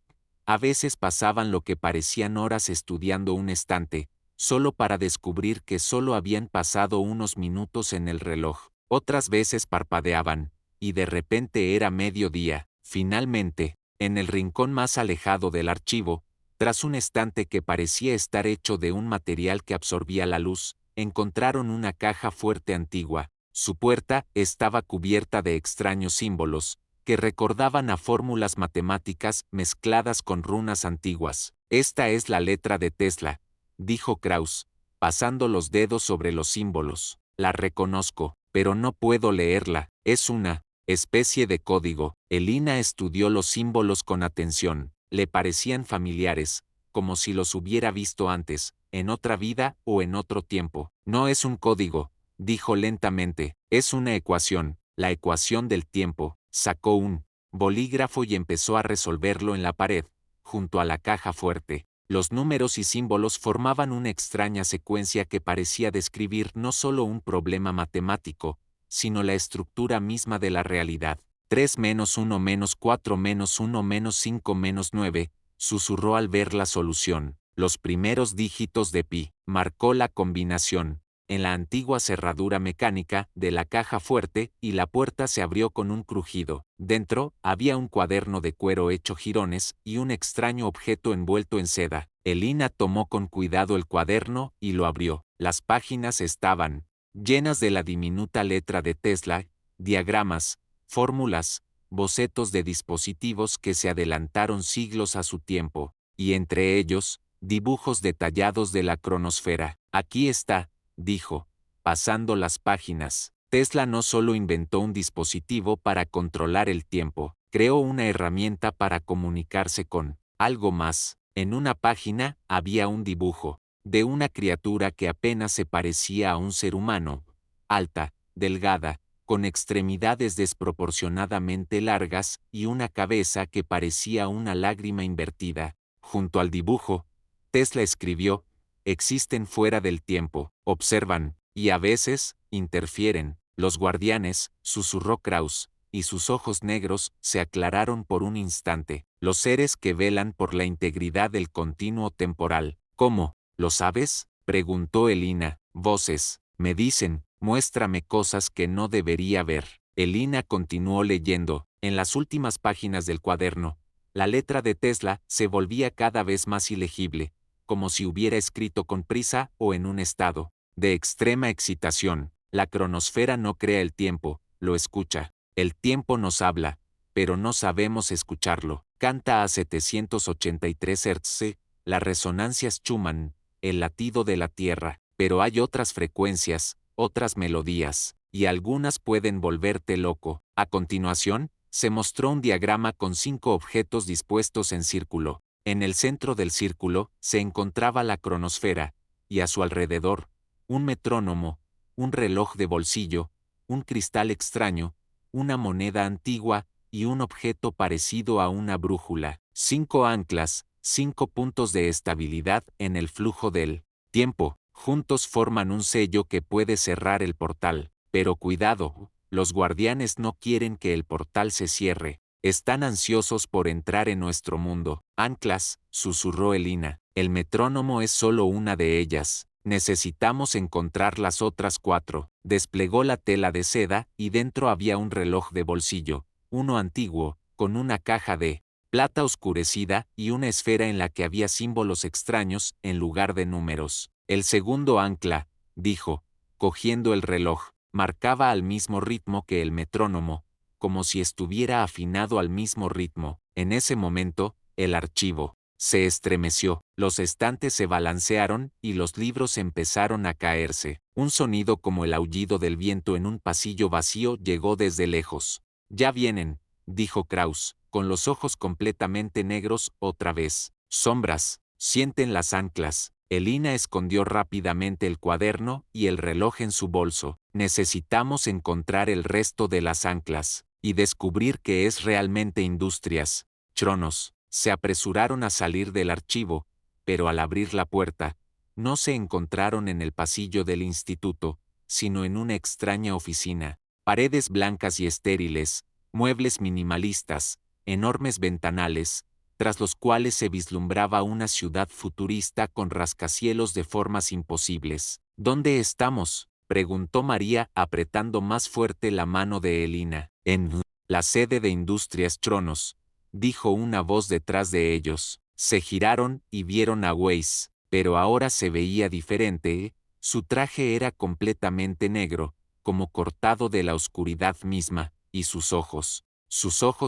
A veces pasaban lo que parecían horas estudiando un estante, solo para descubrir que solo habían pasado unos minutos en el reloj. Otras veces parpadeaban, y de repente era mediodía. Finalmente, en el rincón más alejado del archivo, tras un estante que parecía estar hecho de un material que absorbía la luz, encontraron una caja fuerte antigua. Su puerta estaba cubierta de extraños símbolos, que recordaban a fórmulas matemáticas mezcladas con runas antiguas. Esta es la letra de Tesla, dijo Kraus, pasando los dedos sobre los símbolos. La reconozco, pero no puedo leerla. Es una especie de código. Elina estudió los símbolos con atención. Le parecían familiares, como si los hubiera visto antes, en otra vida o en otro tiempo. No es un código, dijo lentamente, es una ecuación, la ecuación del tiempo. Sacó un bolígrafo y empezó a resolverlo en la pared, junto a la caja fuerte. Los números y símbolos formaban una extraña secuencia que parecía describir no solo un problema matemático, sino la estructura misma de la realidad. 3 menos 1 menos 4 menos 1 menos 5 menos 9, susurró al ver la solución. Los primeros dígitos de pi. Marcó la combinación en la antigua cerradura mecánica de la caja fuerte y la puerta se abrió con un crujido. Dentro había un cuaderno de cuero hecho jirones y un extraño objeto envuelto en seda. Elina tomó con cuidado el cuaderno y lo abrió. Las páginas estaban llenas de la diminuta letra de Tesla, diagramas, fórmulas, bocetos de dispositivos que se adelantaron siglos a su tiempo, y entre ellos, dibujos detallados de la cronosfera. Aquí está, dijo, pasando las páginas. Tesla no solo inventó un dispositivo para controlar el tiempo, creó una herramienta para comunicarse con algo más. En una página había un dibujo de una criatura que apenas se parecía a un ser humano, alta, delgada, con extremidades desproporcionadamente largas y una cabeza que parecía una lágrima invertida. Junto al dibujo, Tesla escribió: existen fuera del tiempo, observan, y a veces, interfieren. Los guardianes, susurró Kraus, y sus ojos negros se aclararon por un instante. Los seres que velan por la integridad del continuo temporal. ¿Cómo? ¿Lo sabes? Preguntó Elina. Voces. Me dicen, muéstrame cosas que no debería ver. Elina continuó leyendo. En las últimas páginas del cuaderno, la letra de Tesla se volvía cada vez más ilegible, como si hubiera escrito con prisa o en un estado de extrema excitación. La cronosfera no crea el tiempo, lo escucha. El tiempo nos habla, pero no sabemos escucharlo. Canta a 783 Hz, las resonancias Schumann, el latido de la Tierra, pero hay otras frecuencias, otras melodías, y algunas pueden volverte loco. A continuación, se mostró un diagrama con 5 objetos dispuestos en círculo. En el centro del círculo se encontraba la cronosfera, y a su alrededor, un metrónomo, un reloj de bolsillo, un cristal extraño, una moneda antigua y un objeto parecido a una brújula. 5 anclas, 5 puntos de estabilidad en el flujo del tiempo. Juntos forman un sello que puede cerrar el portal. Pero cuidado, los guardianes no quieren que el portal se cierre. Están ansiosos por entrar en nuestro mundo. Anclas, susurró Elina. El metrónomo es solo una de ellas. Necesitamos encontrar las otras 4. Desplegó la tela de seda y dentro había un reloj de bolsillo, uno antiguo, con una caja de plata oscurecida y una esfera en la que había símbolos extraños en lugar de números. El segundo ancla, dijo, cogiendo el reloj, marcaba al mismo ritmo que el metrónomo, como si estuviera afinado al mismo ritmo. En ese momento, el archivo se estremeció, los estantes se balancearon y los libros empezaron a caerse. Un sonido como el aullido del viento en un pasillo vacío llegó desde lejos. Ya vienen, dijo Kraus, con los ojos completamente negros otra vez. Sombras, sienten las anclas. Elina escondió rápidamente el cuaderno y el reloj en su bolso. Necesitamos encontrar el resto de las anclas y descubrir qué es realmente Industrias Chronos. Se apresuraron a salir del archivo, pero al abrir la puerta, no se encontraron en el pasillo del instituto, sino en una extraña oficina. Paredes blancas y estériles, muebles minimalistas, enormes ventanales, tras los cuales se vislumbraba una ciudad futurista con rascacielos de formas imposibles. ¿Dónde estamos?, preguntó María apretando más fuerte la mano de Elina. En la sede de Industrias Chronos, dijo una voz detrás de ellos. Se giraron y vieron a Weiss, pero ahora se veía diferente. Su traje era completamente negro, como cortado de la oscuridad misma, y sus ojos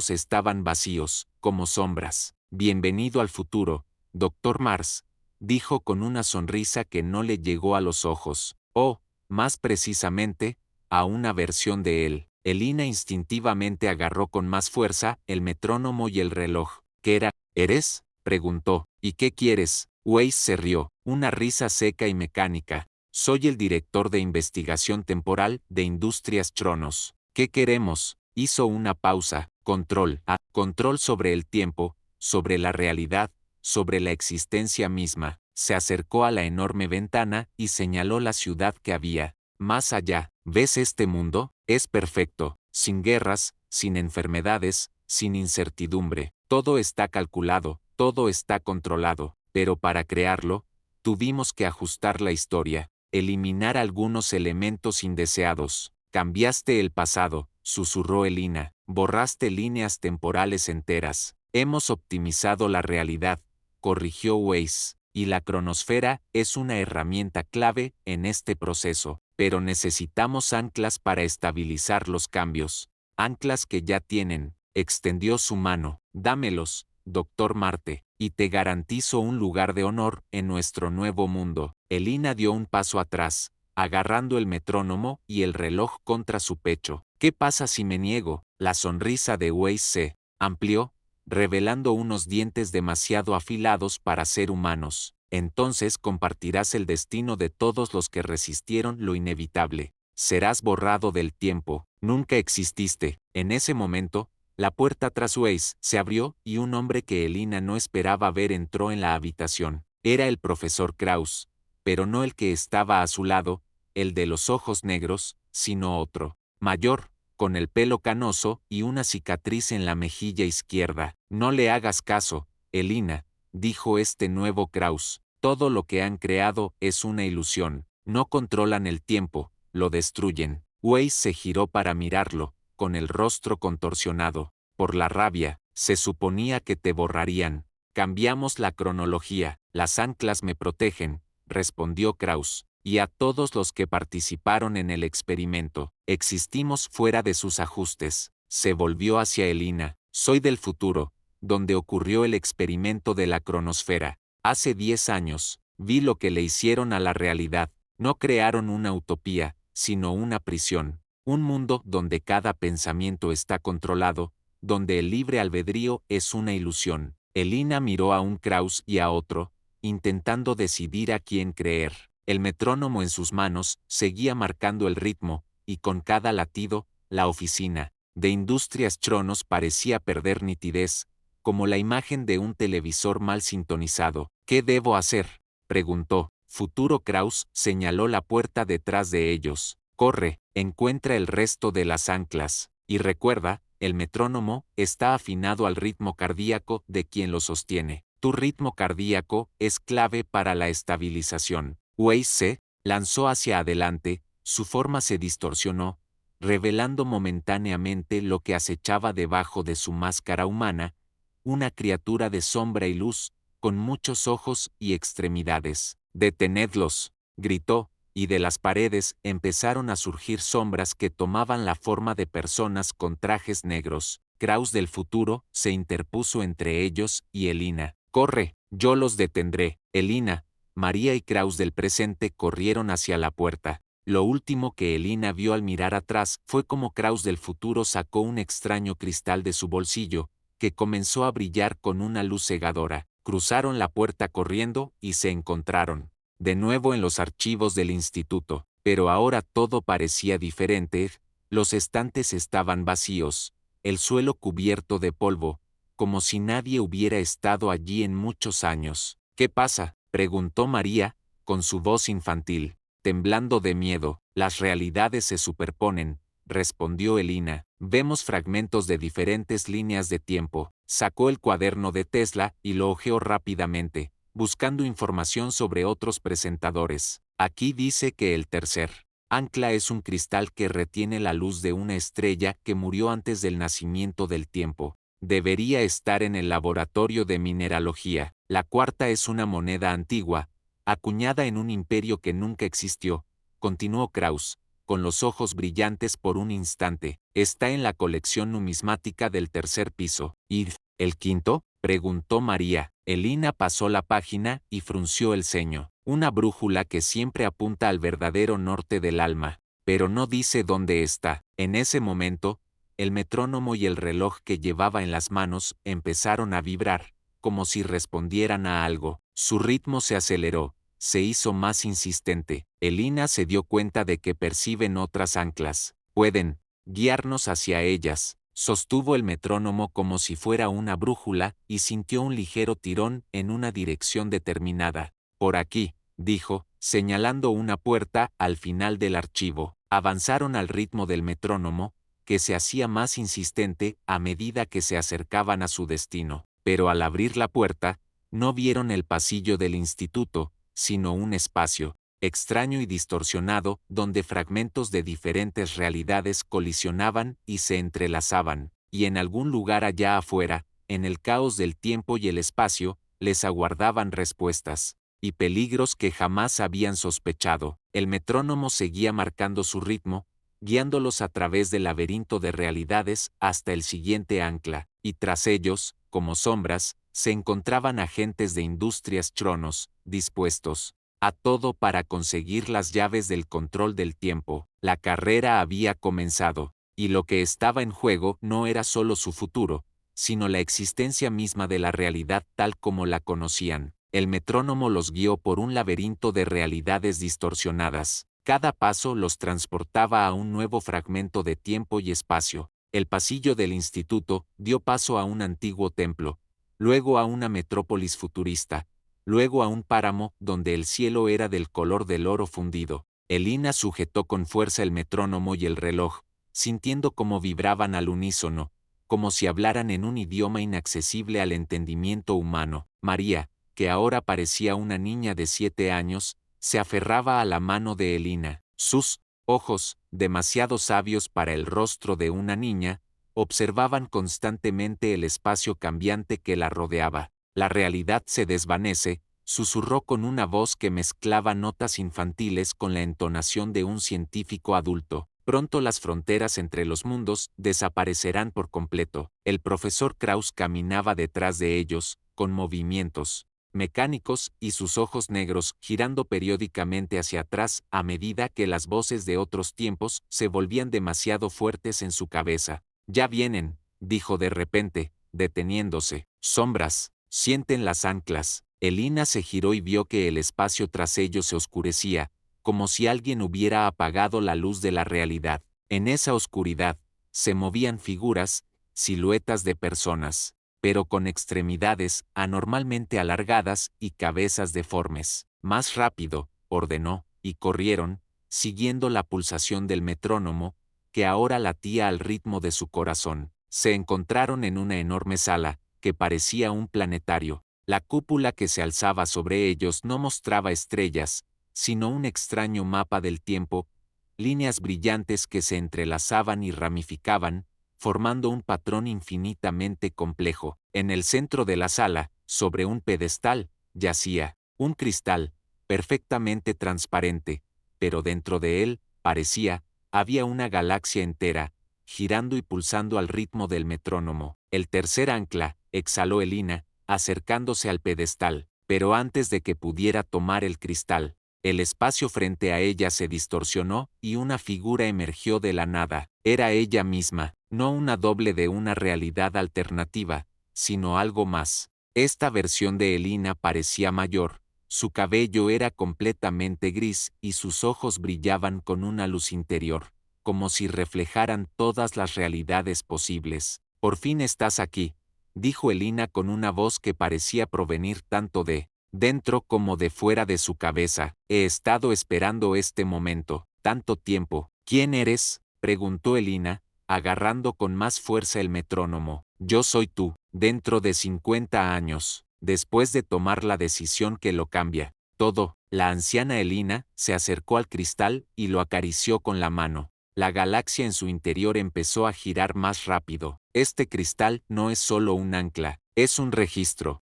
estaban vacíos, como sombras. Bienvenido al futuro, Dr. Mars, dijo con una sonrisa que no le llegó a los ojos. O, más precisamente, a una versión de él. Elina instintivamente agarró con más fuerza el metrónomo y el reloj. ¿Qué era? ¿Eres?, preguntó. ¿Y qué quieres? Weiss se rió, una risa seca y mecánica. Soy el director de investigación temporal de Industrias Chronos. ¿Qué queremos? Hizo una pausa. Control. Control sobre el tiempo, sobre la realidad, sobre la existencia misma. Se acercó a la enorme ventana y señaló la ciudad que había más allá. ¿Ves este mundo? Es perfecto, sin guerras, sin enfermedades, sin incertidumbre. Todo está calculado, todo está controlado, pero para crearlo, tuvimos que ajustar la historia, eliminar algunos elementos indeseados. Cambiaste el pasado, susurró Elina, borraste líneas temporales enteras. Hemos optimizado la realidad, corrigió Weiss, y la cronosfera es una herramienta clave en este proceso. Pero necesitamos anclas para estabilizar los cambios. Anclas que ya tienen. Extendió su mano. Dámelos, Dr. Marte, y te garantizo un lugar de honor en nuestro nuevo mundo. Elina dio un paso atrás, agarrando el metrónomo y el reloj contra su pecho. ¿Qué pasa si me niego? La sonrisa de Weiss se amplió, revelando unos dientes demasiado afilados para ser humanos. Entonces compartirás el destino de todos los que resistieron lo inevitable. Serás borrado del tiempo. Nunca exististe. En ese momento, la puerta tras Weiss se abrió y un hombre que Elina no esperaba ver entró en la habitación. Era el profesor Kraus, pero no el que estaba a su lado, el de los ojos negros, sino otro, mayor, con el pelo canoso y una cicatriz en la mejilla izquierda. No le hagas caso, Elina, dijo este nuevo Kraus. Todo lo que han creado es una ilusión. No controlan el tiempo, lo destruyen. Weiss se giró para mirarlo, con el rostro contorsionado. Por la rabia, se suponía que te borrarían. Cambiamos la cronología, las anclas me protegen, respondió Kraus, y a todos los que participaron en el experimento. Existimos fuera de sus ajustes. Se volvió hacia Elina. Soy del futuro, donde ocurrió el experimento de la cronosfera. Hace 10 años, vi lo que le hicieron a la realidad. No crearon una utopía, sino una prisión. Un mundo donde cada pensamiento está controlado, donde el libre albedrío es una ilusión. Elina miró a un Kraus y a otro, intentando decidir a quién creer. El metrónomo en sus manos seguía marcando el ritmo, y con cada latido, la oficina de Industrias Tronos parecía perder nitidez, como la imagen de un televisor mal sintonizado. ¿Qué debo hacer?, preguntó. Futuro Kraus señaló la puerta detrás de ellos. Corre, encuentra el resto de las anclas, y recuerda, el metrónomo está afinado al ritmo cardíaco de quien lo sostiene. Tu ritmo cardíaco es clave para la estabilización. Weiss se lanzó hacia adelante, su forma se distorsionó, revelando momentáneamente lo que acechaba debajo de su máscara humana, una criatura de sombra y luz, con muchos ojos y extremidades. «¡Detenedlos!», gritó, y de las paredes empezaron a surgir sombras que tomaban la forma de personas con trajes negros. Kraus del futuro se interpuso entre ellos y Elina. «¡Corre! Yo los detendré». Elina, María y Kraus del presente corrieron hacia la puerta. Lo último que Elina vio al mirar atrás fue como Kraus del futuro sacó un extraño cristal de su bolsillo, que comenzó a brillar con una luz cegadora. Cruzaron la puerta corriendo y se encontraron de nuevo en los archivos del instituto, pero ahora todo parecía diferente. Los estantes estaban vacíos, el suelo cubierto de polvo, como si nadie hubiera estado allí en muchos años. «¿Qué pasa?», preguntó María, con su voz infantil, temblando de miedo. «Las realidades se superponen», respondió Elina. «Vemos fragmentos de diferentes líneas de tiempo». Sacó el cuaderno de Tesla y lo hojeó rápidamente, buscando información sobre otros presentadores. Aquí dice que el tercer ancla es un cristal que retiene la luz de una estrella que murió antes del nacimiento del tiempo. Debería estar en el laboratorio de mineralogía. La cuarta es una moneda antigua, acuñada en un imperio que nunca existió, continuó Kraus, con los ojos brillantes por un instante. Está en la colección numismática del tercer piso. «¿Y el quinto?», preguntó María. Elina pasó la página y frunció el ceño. «Una brújula que siempre apunta al verdadero norte del alma, pero no dice dónde está». En ese momento, el metrónomo y el reloj que llevaba en las manos empezaron a vibrar, como si respondieran a algo. Su ritmo se aceleró, se hizo más insistente. Elina se dio cuenta de que perciben otras anclas. «Pueden guiarnos hacia ellas», sostuvo el metrónomo como si fuera una brújula y sintió un ligero tirón en una dirección determinada. «Por aquí», dijo, señalando una puerta al final del archivo. Avanzaron al ritmo del metrónomo, que se hacía más insistente a medida que se acercaban a su destino. Pero al abrir la puerta, no vieron el pasillo del instituto, sino un espacio extraño y distorsionado donde fragmentos de diferentes realidades colisionaban y se entrelazaban, y en algún lugar allá afuera, en el caos del tiempo y el espacio, les aguardaban respuestas y peligros que jamás habían sospechado. El metrónomo seguía marcando su ritmo, guiándolos a través del laberinto de realidades hasta el siguiente ancla, y tras ellos, como sombras, se encontraban agentes de Industrias Tronos, dispuestos a todo para conseguir las llaves del control del tiempo. La carrera había comenzado, y lo que estaba en juego no era solo su futuro, sino la existencia misma de la realidad tal como la conocían. El metrónomo los guió por un laberinto de realidades distorsionadas. Cada paso los transportaba a un nuevo fragmento de tiempo y espacio. El pasillo del instituto dio paso a un antiguo templo, luego a una metrópolis futurista, luego a un páramo donde el cielo era del color del oro fundido. Elina sujetó con fuerza el metrónomo y el reloj, sintiendo cómo vibraban al unísono, como si hablaran en un idioma inaccesible al entendimiento humano. María, que ahora parecía una niña de 7 años, se aferraba a la mano de Elina. Sus ojos, demasiado sabios para el rostro de una niña, observaban constantemente el espacio cambiante que la rodeaba. La realidad se desvanece, susurró con una voz que mezclaba notas infantiles con la entonación de un científico adulto. Pronto las fronteras entre los mundos desaparecerán por completo. El profesor Krauss caminaba detrás de ellos, con movimientos mecánicos y sus ojos negros girando periódicamente hacia atrás a medida que las voces de otros tiempos se volvían demasiado fuertes en su cabeza. Ya vienen, dijo de repente, deteniéndose. Sombras, sienten las anclas. Elina se giró y vio que el espacio tras ellos se oscurecía, como si alguien hubiera apagado la luz de la realidad. En esa oscuridad, se movían figuras, siluetas de personas, pero con extremidades anormalmente alargadas y cabezas deformes. Más rápido, ordenó, y corrieron, siguiendo la pulsación del metrónomo, que ahora latía al ritmo de su corazón. Se encontraron en una enorme sala, que parecía un planetario. La cúpula que se alzaba sobre ellos no mostraba estrellas, sino un extraño mapa del tiempo, líneas brillantes que se entrelazaban y ramificaban, formando un patrón infinitamente complejo. En el centro de la sala, sobre un pedestal, yacía un cristal, perfectamente transparente, pero dentro de él, parecía, había una galaxia entera, girando y pulsando al ritmo del metrónomo. El tercer ancla, exhaló Elina, acercándose al pedestal, pero antes de que pudiera tomar el cristal, el espacio frente a ella se distorsionó y una figura emergió de la nada. Era ella misma, no una doble de una realidad alternativa, sino algo más. Esta versión de Elina parecía mayor, su cabello era completamente gris y sus ojos brillaban con una luz interior, como si reflejaran todas las realidades posibles. Por fin estás aquí, dijo Elina con una voz que parecía provenir tanto de dentro como de fuera de su cabeza. He estado esperando este momento, tanto tiempo. ¿Quién eres?, preguntó Elina, agarrando con más fuerza el metrónomo. Yo soy tú, dentro de 50 años, después de tomar la decisión que lo cambia todo. La anciana Elina se acercó al cristal y lo acarició con la mano. La galaxia en su interior empezó a girar más rápido. Este cristal no es solo un ancla, es un registro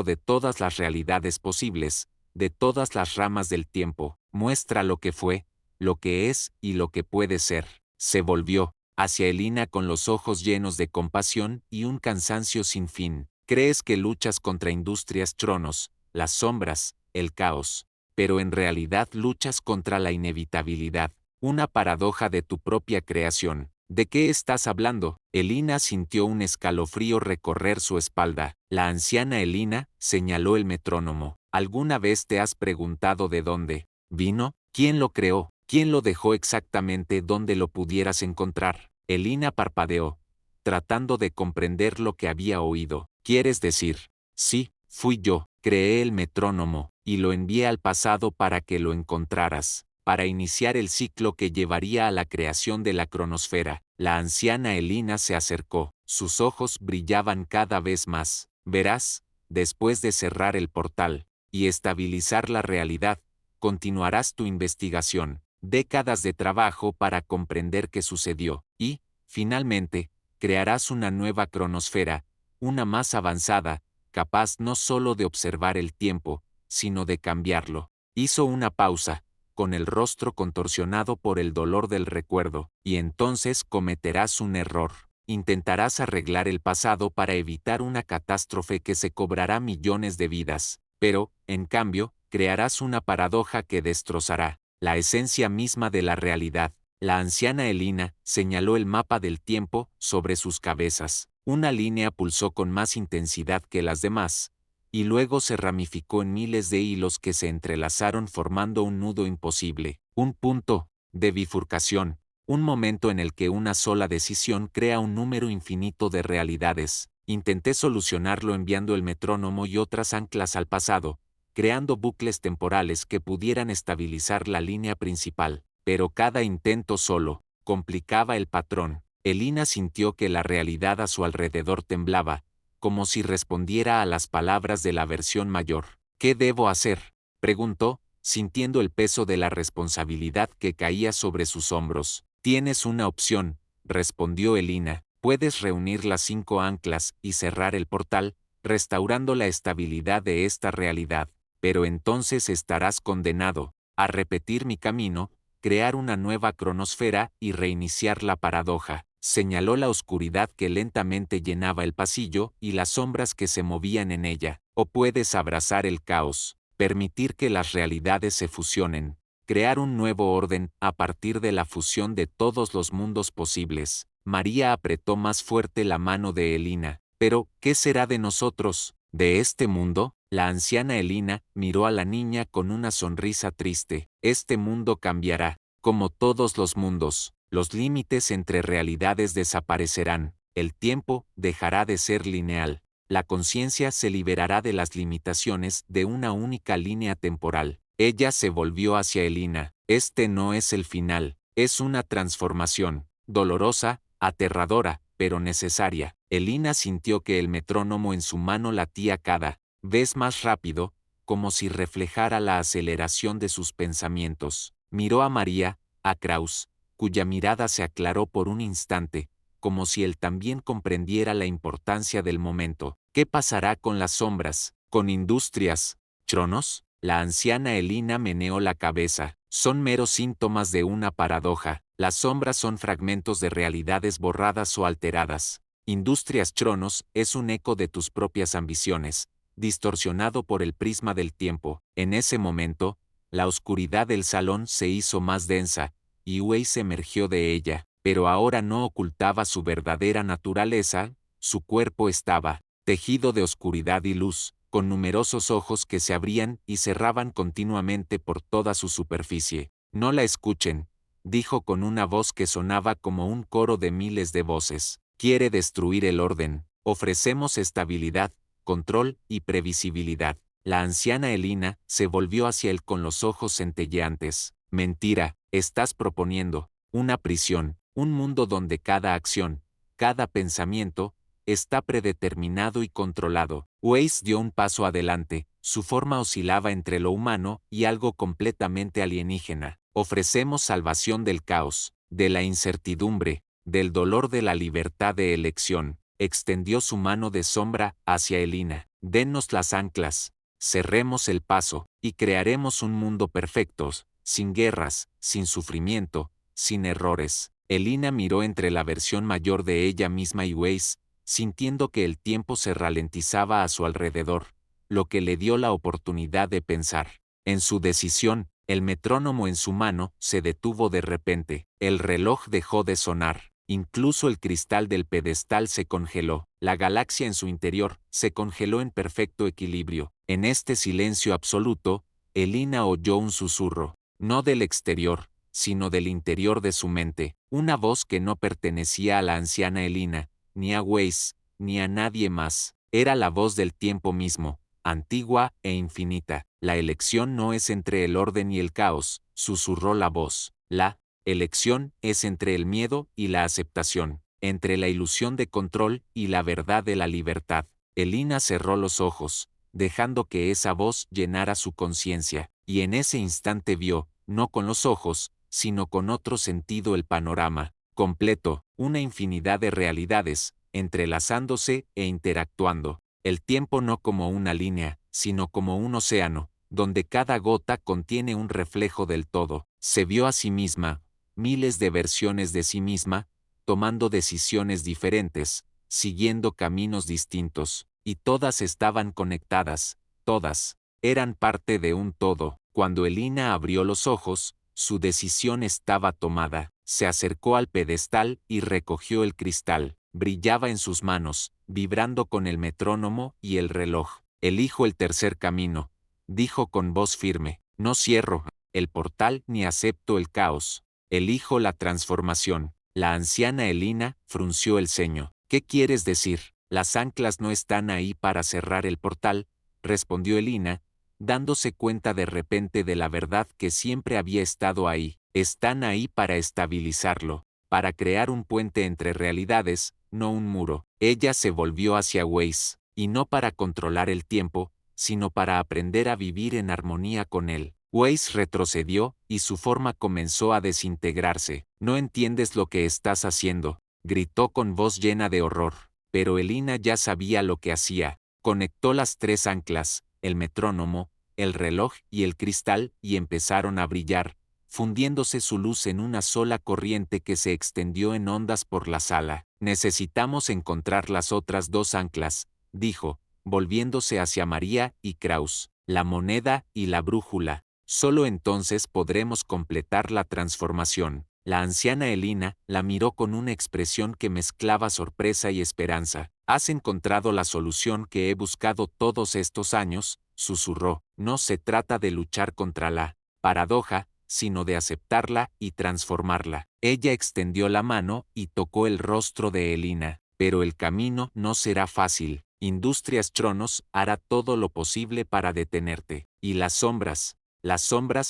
de todas las realidades posibles, de todas las ramas del tiempo. Muestra lo que fue, lo que es y lo que puede ser. Se volvió hacia Elina con los ojos llenos de compasión y un cansancio sin fin. Crees que luchas contra Industrias Tronos, las sombras, el caos, pero en realidad luchas contra la inevitabilidad, una paradoja de tu propia creación. ¿De qué estás hablando? Elina sintió un escalofrío recorrer su espalda. La anciana Elina señaló el metrónomo. ¿Alguna vez te has preguntado de dónde vino? ¿Quién lo creó? ¿Quién lo dejó exactamente donde lo pudieras encontrar? Elina parpadeó, tratando de comprender lo que había oído. ¿Quieres decir? Sí, fui yo, creé el metrónomo, y lo envié al pasado para que lo encontraras, para iniciar el ciclo que llevaría a la creación de la cronosfera. La anciana Elina se acercó, sus ojos brillaban cada vez más. Verás, después de cerrar el portal y estabilizar la realidad, continuarás tu investigación, décadas de trabajo para comprender qué sucedió, y, finalmente, crearás una nueva cronosfera, una más avanzada, capaz no solo de observar el tiempo, sino de cambiarlo. Hizo una pausa, con el rostro contorsionado por el dolor del recuerdo, y entonces cometerás un error. Intentarás arreglar el pasado para evitar una catástrofe que se cobrará millones de vidas, pero, en cambio, crearás una paradoja que destrozará la esencia misma de la realidad. La anciana Elina señaló el mapa del tiempo sobre sus cabezas. Una línea pulsó con más intensidad que las demás, y luego se ramificó en miles de hilos que se entrelazaron formando un nudo imposible, un punto de bifurcación, un momento en el que una sola decisión crea un número infinito de realidades. Intenté solucionarlo enviando el metrónomo y otras anclas al pasado, creando bucles temporales que pudieran estabilizar la línea principal, pero cada intento solo complicaba el patrón. Elina sintió que la realidad a su alrededor temblaba, como si respondiera a las palabras de la versión mayor. ¿Qué debo hacer?, preguntó, sintiendo el peso de la responsabilidad que caía sobre sus hombros. Tienes una opción, respondió Elina. Puedes reunir las 5 anclas y cerrar el portal, restaurando la estabilidad de esta realidad. Pero entonces estarás condenado a repetir mi camino, crear una nueva cronosfera y reiniciar la paradoja. Señaló la oscuridad que lentamente llenaba el pasillo y las sombras que se movían en ella. O puedes abrazar el caos, permitir que las realidades se fusionen, crear un nuevo orden a partir de la fusión de todos los mundos posibles. María apretó más fuerte la mano de Elina. Pero, ¿qué será de nosotros, de este mundo? La anciana Elina miró a la niña con una sonrisa triste. Este mundo cambiará, como todos los mundos. Los límites entre realidades desaparecerán. El tiempo dejará de ser lineal. La conciencia se liberará de las limitaciones de una única línea temporal. Ella se volvió hacia Elina. Este no es el final, es una transformación, dolorosa, aterradora, pero necesaria. Elina sintió que el metrónomo en su mano latía cada vez más rápido, como si reflejara la aceleración de sus pensamientos. Miró a María, a Kraus, cuya mirada se aclaró por un instante, como si él también comprendiera la importancia del momento. ¿Qué pasará con las sombras, con Industrias Chronos? La anciana Elina meneó la cabeza. Son meros síntomas de una paradoja. Las sombras son fragmentos de realidades borradas o alteradas. Industrias Chronos es un eco de tus propias ambiciones, distorsionado por el prisma del tiempo. En ese momento, la oscuridad del salón se hizo más densa, y Weiss emergió de ella, pero ahora no ocultaba su verdadera naturaleza. Su cuerpo estaba tejido de oscuridad y luz, con numerosos ojos que se abrían y cerraban continuamente por toda su superficie. No la escuchen, dijo con una voz que sonaba como un coro de miles de voces. Quiere destruir el orden. Ofrecemos estabilidad, control y previsibilidad. La anciana Elina se volvió hacia él con los ojos centelleantes. Mentira, estás proponiendo una prisión, un mundo donde cada acción, cada pensamiento, está predeterminado y controlado. Weiss dio un paso adelante, su forma oscilaba entre lo humano y algo completamente alienígena. Ofrecemos salvación del caos, de la incertidumbre, del dolor, de la libertad de elección. Extendió su mano de sombra hacia Elina. Dennos las anclas, cerremos el paso, y crearemos un mundo perfecto, sin guerras, sin sufrimiento, sin errores. Elina miró entre la versión mayor de ella misma y Weiss, sintiendo que el tiempo se ralentizaba a su alrededor, lo que le dio la oportunidad de pensar. En su decisión, el metrónomo en su mano se detuvo de repente. El reloj dejó de sonar. Incluso el cristal del pedestal se congeló. La galaxia en su interior se congeló en perfecto equilibrio. En este silencio absoluto, Elina oyó un susurro, no del exterior, sino del interior de su mente, una voz que no pertenecía a la anciana Elina, ni a Weiss, ni a nadie más. Era la voz del tiempo mismo, antigua e infinita. La elección no es entre el orden y el caos, susurró la voz. La elección es entre el miedo y la aceptación, entre la ilusión de control y la verdad de la libertad. Elina cerró los ojos, dejando que esa voz llenara su conciencia, y en ese instante vio, no con los ojos, sino con otro sentido, el panorama completo, una infinidad de realidades, entrelazándose e interactuando. El tiempo no como una línea, sino como un océano, donde cada gota contiene un reflejo del todo. Se vio a sí misma, miles de versiones de sí misma, tomando decisiones diferentes, siguiendo caminos distintos, y todas estaban conectadas, todas eran parte de un todo. Cuando Elina abrió los ojos, su decisión estaba tomada. Se acercó al pedestal y recogió el cristal. Brillaba en sus manos, vibrando con el metrónomo y el reloj. Elijo el tercer camino, dijo con voz firme. No cierro el portal ni acepto el caos. Elijo la transformación. La anciana Elina frunció el ceño. ¿Qué quieres decir? Las anclas no están ahí para cerrar el portal, respondió Elina, dándose cuenta de repente de la verdad que siempre había estado ahí. Están ahí para estabilizarlo. para crear un puente entre realidades, no un muro. Ella se volvió hacia Weiss, y no para controlar el tiempo, sino para aprender a vivir en armonía con él. Weiss retrocedió, y su forma comenzó a desintegrarse. «No entiendes lo que estás haciendo», gritó con voz llena de horror. Pero Elina ya sabía lo que hacía. Conectó las 3 anclas, el metrónomo, el reloj y el cristal, y empezaron a brillar, fundiéndose su luz en una sola corriente que se extendió en ondas por la sala. «Necesitamos encontrar las otras 2 anclas», dijo, volviéndose hacia María y Kraus, «la moneda y la brújula. Solo entonces podremos completar la transformación». La anciana Elina la miró con una expresión que mezclaba sorpresa y esperanza. «Has encontrado la solución que he buscado todos estos años», susurró. «No se trata de luchar contra la paradoja, sino de aceptarla y transformarla». Ella extendió la mano y tocó el rostro de Elina. «Pero el camino no será fácil. Industrias Tronos hará todo lo posible para detenerte. Y las sombras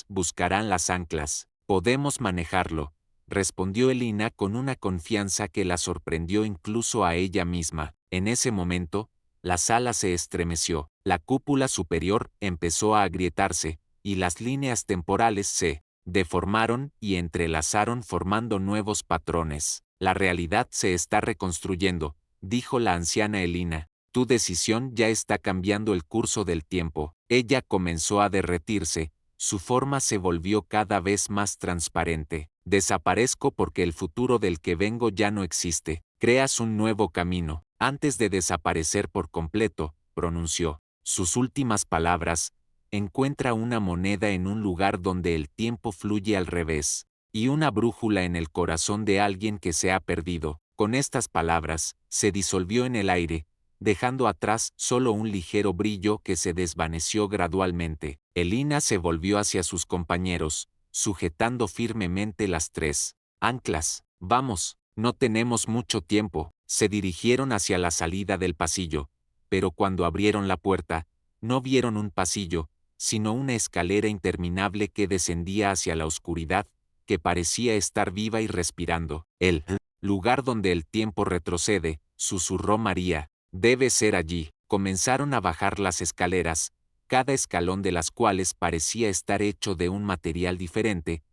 buscarán las anclas. Podemos manejarlo», respondió Elina con una confianza que la sorprendió incluso a ella misma. En ese momento, la sala se estremeció, la cúpula superior empezó a agrietarse, y las líneas temporales se deformaron y entrelazaron formando nuevos patrones. «La realidad se está reconstruyendo», dijo la anciana Elina. «Tu decisión ya está cambiando el curso del tiempo». Ella comenzó a derretirse, su forma se volvió cada vez más transparente. «Desaparezco porque el futuro del que vengo ya no existe. Creas un nuevo camino». Antes de desaparecer por completo, pronunció sus últimas palabras: «Encuentra una moneda en un lugar donde el tiempo fluye al revés, y una brújula en el corazón de alguien que se ha perdido». Con estas palabras, se disolvió en el aire, dejando atrás solo un ligero brillo que se desvaneció gradualmente. Elina se volvió hacia sus compañeros, sujetando firmemente las 3 anclas. «Vamos, no tenemos mucho tiempo». Se dirigieron hacia la salida del pasillo, pero cuando abrieron la puerta, no vieron un pasillo, sino una escalera interminable que descendía hacia la oscuridad, que parecía estar viva y respirando. «El lugar donde el tiempo retrocede», susurró María. «Debe ser allí». Comenzaron a bajar las escaleras, cada escalón de las cuales parecía estar hecho de un material diferente.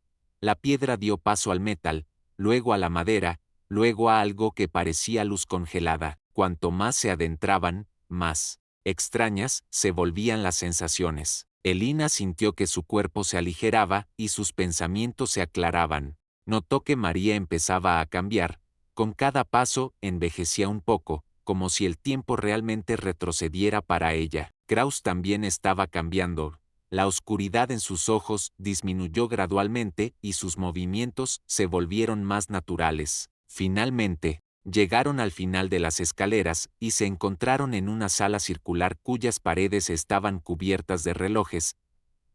La piedra dio paso al metal, luego a la madera, luego a algo que parecía luz congelada. Cuanto más se adentraban, más extrañas se volvían las sensaciones. Elina sintió que su cuerpo se aligeraba y sus pensamientos se aclaraban. Notó que María empezaba a cambiar, con cada paso envejecía un poco, como si el tiempo realmente retrocediera para ella. Kraus también estaba cambiando. La oscuridad en sus ojos disminuyó gradualmente y sus movimientos se volvieron más naturales. Finalmente, llegaron al final de las escaleras y se encontraron en una sala circular cuyas paredes estaban cubiertas de relojes,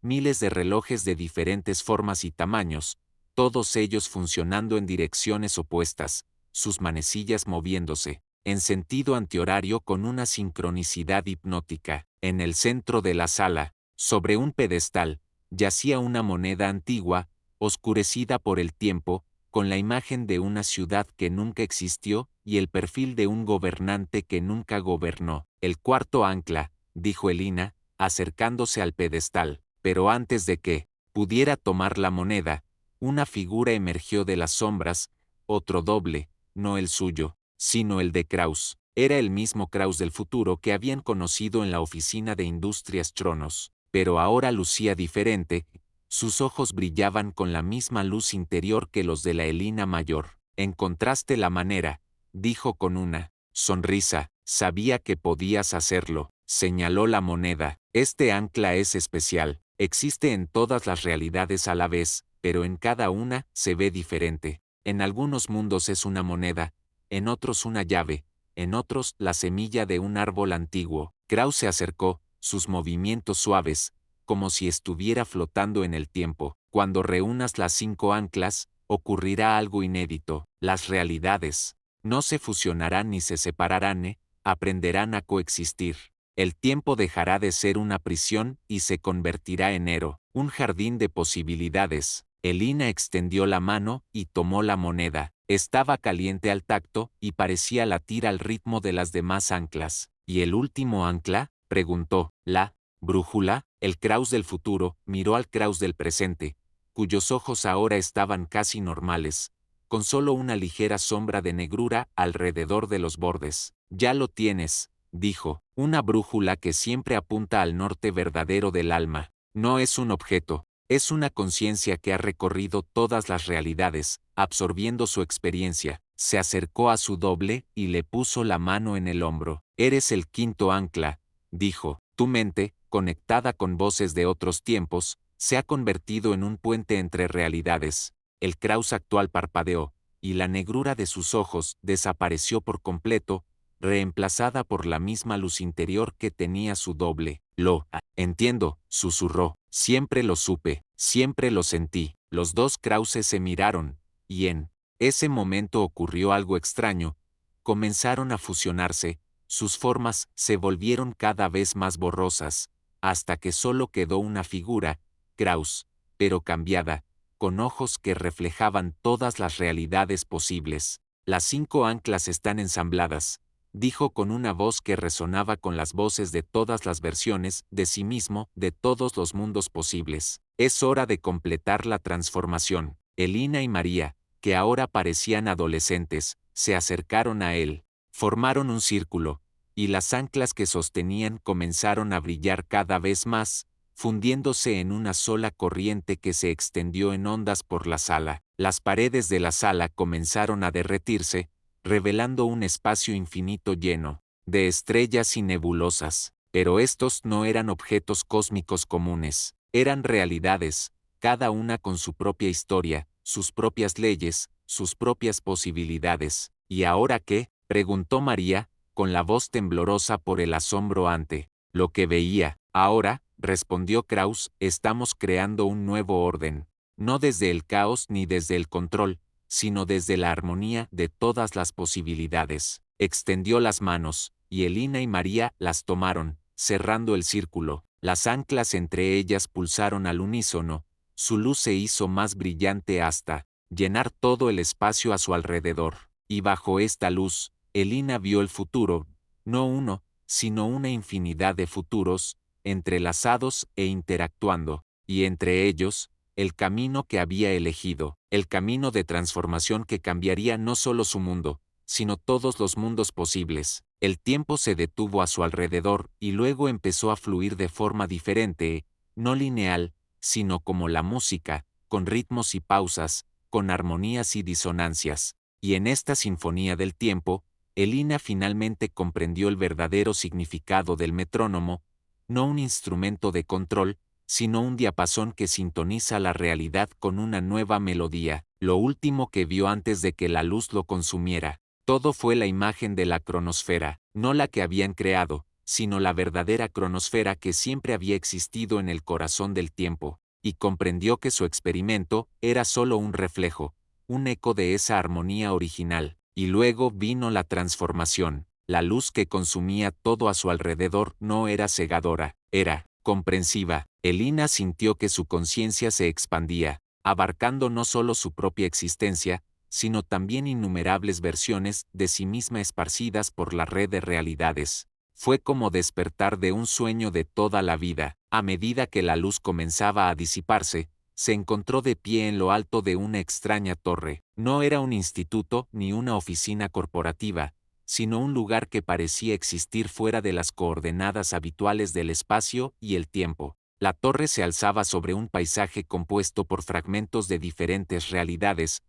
miles de relojes de diferentes formas y tamaños, todos ellos funcionando en direcciones opuestas, sus manecillas moviéndose en sentido antihorario con una sincronicidad hipnótica. En el centro de la sala, sobre un pedestal, yacía una moneda antigua, oscurecida por el tiempo, con la imagen de una ciudad que nunca existió y el perfil de un gobernante que nunca gobernó. «El cuarto ancla», dijo Elina, acercándose al pedestal. Pero antes de que pudiera tomar la moneda, una figura emergió de las sombras, otro doble, no el suyo, sino el de Kraus. Era el mismo Kraus del futuro que habían conocido en la oficina de Industrias Tronos, pero ahora lucía diferente. Sus ojos brillaban con la misma luz interior que los de la Elina mayor. «Encontraste la manera», dijo con una sonrisa. «Sabía que podías hacerlo», señaló la moneda. «Este ancla es especial. Existe en todas las realidades a la vez, pero en cada una se ve diferente. En algunos mundos es una moneda, en otros una llave, en otros la semilla de un árbol antiguo». Kraus se acercó, sus movimientos suaves, como si estuviera flotando en el tiempo. «Cuando reúnas las 5 anclas, ocurrirá algo inédito. Las realidades no se fusionarán ni se separarán, aprenderán a coexistir. El tiempo dejará de ser una prisión y se convertirá en un jardín de posibilidades». Elina extendió la mano y tomó la moneda. Estaba caliente al tacto y parecía latir al ritmo de las demás anclas. ¿Y el último ancla?, preguntó. La brújula. El Kraus del futuro miró al Kraus del presente, cuyos ojos ahora estaban casi normales, con solo una ligera sombra de negrura alrededor de los bordes. Ya lo tienes, dijo, una brújula que siempre apunta al norte verdadero del alma. No es un objeto, es una conciencia que ha recorrido todas las realidades, absorbiendo su experiencia. Se acercó a su doble y le puso la mano en el hombro. Eres el quinto ancla, dijo. Tu mente, conectada con voces de otros tiempos, se ha convertido en un puente entre realidades. El Kraus actual parpadeó, y la negrura de sus ojos desapareció por completo, reemplazada por la misma luz interior que tenía su doble. Entiendo, susurró. Siempre lo supe, siempre lo sentí. Los dos Krauses se miraron, y en ese momento ocurrió algo extraño. Comenzaron a fusionarse, sus formas se volvieron cada vez más borrosas, hasta que solo quedó una figura, Kraus, pero cambiada, con ojos que reflejaban todas las realidades posibles. Las 5 anclas están ensambladas, dijo con una voz que resonaba con las voces de todas las versiones de sí mismo, de todos los mundos posibles. Es hora de completar la transformación. Elina y María, que ahora parecían adolescentes, se acercaron a él. Formaron un círculo, y las anclas que sostenían comenzaron a brillar cada vez más, fundiéndose en una sola corriente que se extendió en ondas por la sala. Las paredes de la sala comenzaron a derretirse, revelando un espacio infinito lleno de estrellas y nebulosas. Pero estos no eran objetos cósmicos comunes, eran realidades, cada una con su propia historia, sus propias leyes, sus propias posibilidades. ¿Y ahora qué?, preguntó María, con la voz temblorosa por el asombro ante lo que veía. Ahora, respondió Kraus, estamos creando un nuevo orden, no desde el caos ni desde el control, sino desde la armonía de todas las posibilidades. Extendió las manos, y Elina y María las tomaron, cerrando el círculo. Las anclas entre ellas pulsaron al unísono, su luz se hizo más brillante hasta llenar todo el espacio a su alrededor. Y bajo esta luz, Elina vio el futuro, no uno, sino una infinidad de futuros, entrelazados e interactuando, y entre ellos, el camino que había elegido, el camino de transformación que cambiaría no solo su mundo, sino todos los mundos posibles. El tiempo se detuvo a su alrededor y luego empezó a fluir de forma diferente, no lineal, sino como la música, con ritmos y pausas, con armonías y disonancias. Y en esta sinfonía del tiempo, Elina finalmente comprendió el verdadero significado del metrónomo, no un instrumento de control, sino un diapasón que sintoniza la realidad con una nueva melodía. Lo último que vio antes de que la luz lo consumiera, todo fue la imagen de la cronosfera, no la que habían creado, sino la verdadera cronosfera que siempre había existido en el corazón del tiempo, y comprendió que su experimento era solo un reflejo, un eco de esa armonía original. Y luego vino la transformación. La luz que consumía todo a su alrededor no era cegadora, era comprensiva. Elina sintió que su conciencia se expandía, abarcando no solo su propia existencia, sino también innumerables versiones de sí misma esparcidas por la red de realidades. Fue como despertar de un sueño de toda la vida. A medida que la luz comenzaba a disiparse, se encontró de pie en lo alto de una extraña torre. No era un instituto ni una oficina corporativa, sino un lugar que parecía existir fuera de las coordenadas habituales del espacio y el tiempo. La torre se alzaba sobre un paisaje compuesto por fragmentos de diferentes realidades.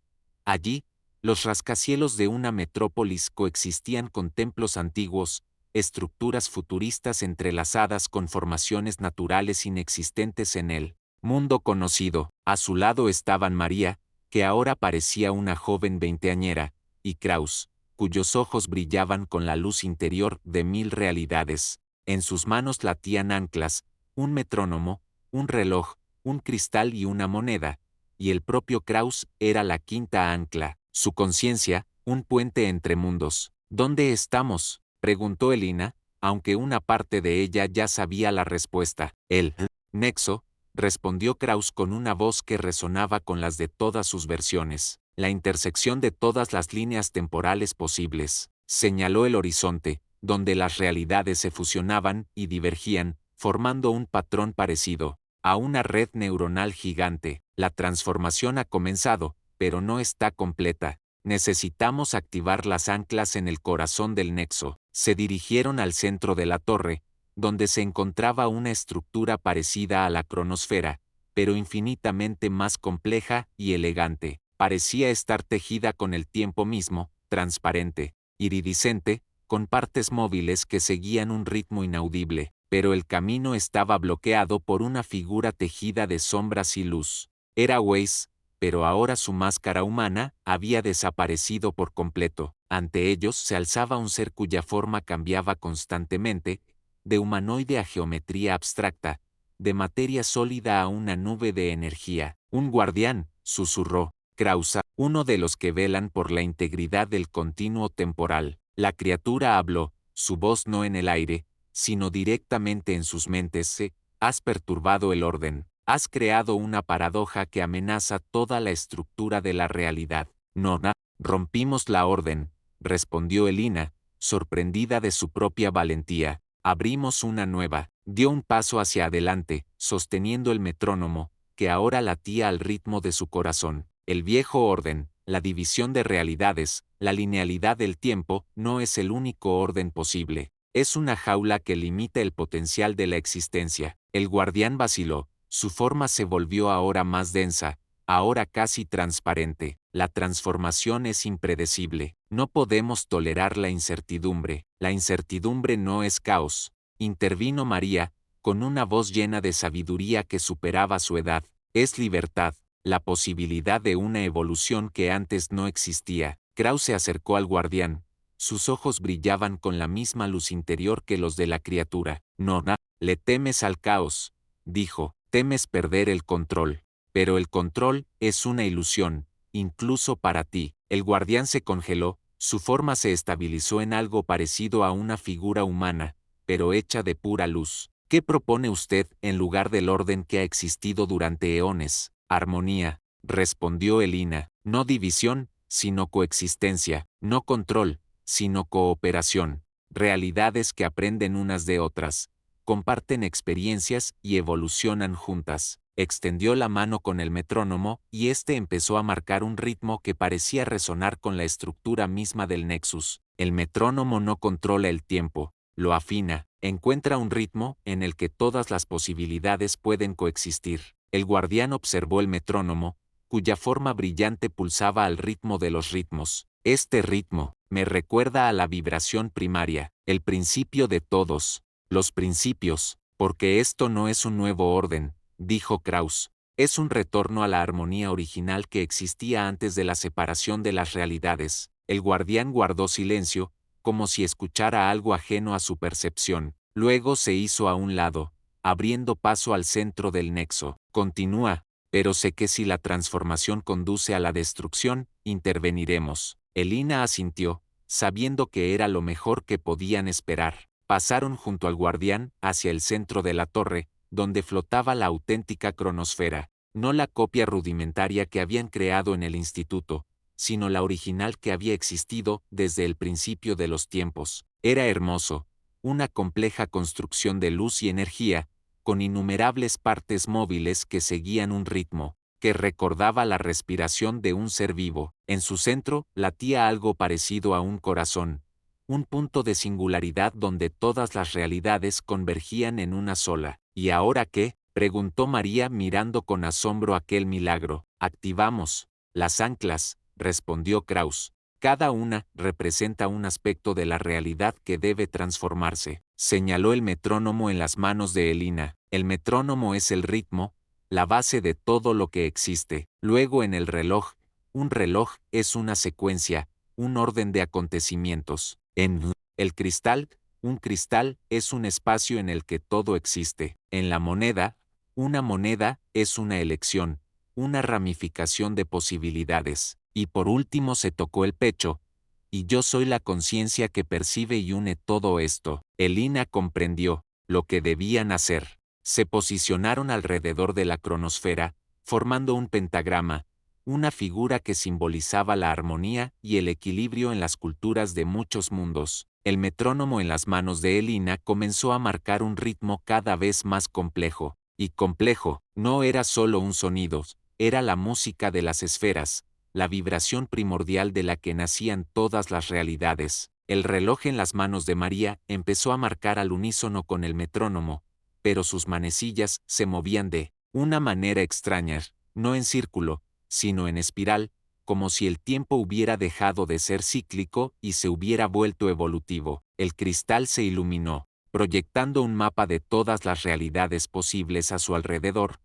Allí, los rascacielos de una metrópolis coexistían con templos antiguos, estructuras futuristas entrelazadas con formaciones naturales inexistentes en él. Mundo conocido. A su lado estaban María, que ahora parecía una joven veinteañera, y Kraus, cuyos ojos brillaban con la luz interior de 1000 realidades. En sus manos latían anclas, un metrónomo, un reloj, un cristal y una moneda, y el propio Kraus era la quinta ancla, su conciencia, un puente entre mundos. ¿Dónde estamos?, preguntó Elina, aunque una parte de ella ya sabía la respuesta. El nexo, respondió Kraus con una voz que resonaba con las de todas sus versiones. la intersección de todas las líneas temporales posibles. Señaló el horizonte, donde las realidades se fusionaban y divergían, formando un patrón parecido a una red neuronal gigante. La transformación ha comenzado, pero no está completa. Necesitamos activar las anclas en el corazón del nexo. Se dirigieron al centro de la torre, donde se encontraba una estructura parecida a la cronosfera, pero infinitamente más compleja y elegante. Parecía estar tejida con el tiempo mismo, transparente, iridiscente, con partes móviles que seguían un ritmo inaudible, pero el camino estaba bloqueado por una figura tejida de sombras y luz. Era Weiss, pero ahora su máscara humana había desaparecido por completo. Ante ellos se alzaba un ser cuya forma cambiaba constantemente, de humanoide a geometría abstracta, de materia sólida a una nube de energía. Un guardián, susurró Krauss, uno de los que velan por la integridad del continuo temporal. La criatura habló, su voz no en el aire, sino directamente en sus mentes. Has perturbado el orden, has creado una paradoja que amenaza toda la estructura de la realidad. No, rompimos la orden, respondió Elina, sorprendida de su propia valentía. Abrimos una nueva. Dio un paso hacia adelante, sosteniendo el metrónomo, que ahora latía al ritmo de su corazón. El viejo orden, la división de realidades, la linealidad del tiempo, no es el único orden posible. Es una jaula que limita el potencial de la existencia. El guardián vaciló, su forma se volvió ahora más densa, ahora casi transparente. La transformación es impredecible. No podemos tolerar la incertidumbre. La incertidumbre no es caos. Intervino María, con una voz llena de sabiduría que superaba su edad. Es libertad, la posibilidad de una evolución que antes no existía. Krauss se acercó al guardián. Sus ojos brillaban con la misma luz interior que los de la criatura. No, le temes al caos, dijo, temes perder el control. Pero el control es una ilusión, incluso para ti. El guardián se congeló, su forma se estabilizó en algo parecido a una figura humana, pero hecha de pura luz. ¿Qué propone usted en lugar del orden que ha existido durante eones? Armonía, respondió Elina. No división, sino coexistencia. No control, sino cooperación. Realidades que aprenden unas de otras, comparten experiencias y evolucionan juntas. Extendió la mano con el metrónomo y éste empezó a marcar un ritmo que parecía resonar con la estructura misma del Nexus. El metrónomo no controla el tiempo, lo afina, encuentra un ritmo en el que todas las posibilidades pueden coexistir. El guardián observó el metrónomo, cuya forma brillante pulsaba al ritmo de los ritmos. Este ritmo me recuerda a la vibración primaria, el principio de todos los principios, porque esto no es un nuevo orden, dijo Krauss, es un retorno a la armonía original que existía antes de la separación de las realidades. El guardián guardó silencio, como si escuchara algo ajeno a su percepción. Luego se hizo a un lado, abriendo paso al centro del nexo. Continúa, pero sé que si la transformación conduce a la destrucción, interveniremos. Elina asintió, sabiendo que era lo mejor que podían esperar. Pasaron junto al guardián, hacia el centro de la torre, donde flotaba la auténtica cronosfera, no la copia rudimentaria que habían creado en el instituto, sino la original que había existido desde el principio de los tiempos. Era hermoso, una compleja construcción de luz y energía, con innumerables partes móviles que seguían un ritmo, que recordaba la respiración de un ser vivo. En su centro latía algo parecido a un corazón, un punto de singularidad donde todas las realidades convergían en una sola. ¿Y ahora qué?, preguntó María mirando con asombro aquel milagro. Activamos las anclas, respondió Krauss. Cada una representa un aspecto de la realidad que debe transformarse. Señaló el metrónomo en las manos de Elina. El metrónomo es el ritmo, la base de todo lo que existe. Luego en el reloj, un reloj es una secuencia, un orden de acontecimientos. En el cristal, un cristal es un espacio en el que todo existe. En la moneda, una moneda es una elección, una ramificación de posibilidades. Y por último se tocó el pecho, y yo soy la conciencia que percibe y une todo esto. Elina comprendió lo que debían hacer. Se posicionaron alrededor de la cronosfera, formando un pentagrama, una figura que simbolizaba la armonía y el equilibrio en las culturas de muchos mundos. El metrónomo en las manos de Elina comenzó a marcar un ritmo cada vez más complejo. Y complejo, no era solo un sonido, era la música de las esferas, la vibración primordial de la que nacían todas las realidades. El reloj en las manos de María empezó a marcar al unísono con el metrónomo, pero sus manecillas se movían de una manera extraña, no en círculo, sino en espiral, como si el tiempo hubiera dejado de ser cíclico y se hubiera vuelto evolutivo. El cristal se iluminó, proyectando un mapa de todas las realidades posibles a su alrededor,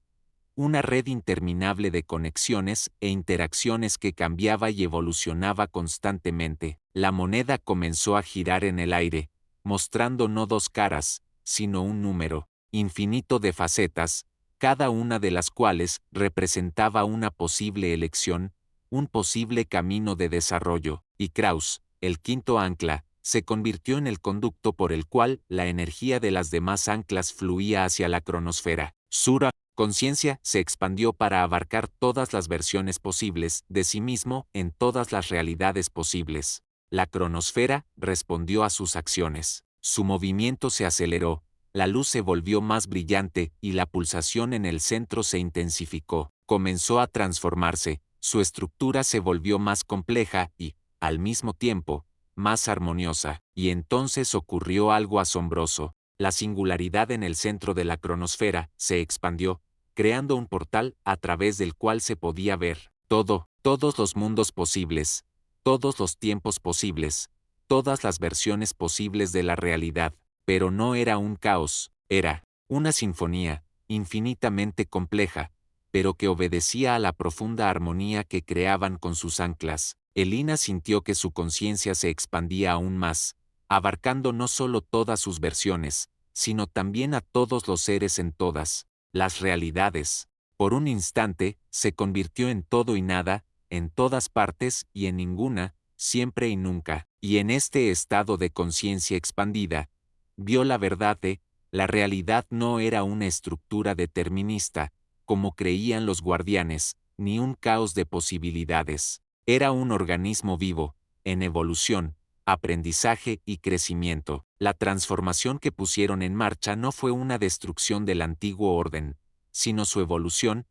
una red interminable de conexiones e interacciones que cambiaba y evolucionaba constantemente. La moneda comenzó a girar en el aire, mostrando no dos caras, sino un número infinito de facetas, cada una de las cuales representaba una posible elección, un posible camino de desarrollo, y Kraus, el quinto ancla, se convirtió en el conducto por el cual la energía de las demás anclas fluía hacia la cronosfera. Sura, conciencia, se expandió para abarcar todas las versiones posibles de sí mismo en todas las realidades posibles. La cronosfera respondió a sus acciones. Su movimiento se aceleró, la luz se volvió más brillante y la pulsación en el centro se intensificó. Comenzó a transformarse, su estructura se volvió más compleja y, al mismo tiempo, más armoniosa. Y entonces ocurrió algo asombroso. La singularidad en el centro de la cronosfera se expandió, creando un portal a través del cual se podía ver todos los mundos posibles, todos los tiempos posibles, todas las versiones posibles de la realidad. Pero no era un caos, era una sinfonía, infinitamente compleja, pero que obedecía a la profunda armonía que creaban con sus anclas. Elina sintió que su conciencia se expandía aún más, abarcando no solo todas sus versiones, sino también a todos los seres en todas las realidades. Por un instante, se convirtió en todo y nada, en todas partes y en ninguna, siempre y nunca. Y en este estado de conciencia expandida, vio la verdad de, la realidad no era una estructura determinista, como creían los guardianes, ni un caos de posibilidades. Era un organismo vivo, en evolución, aprendizaje y crecimiento. La transformación que pusieron en marcha no fue una destrucción del antiguo orden, sino su evolución,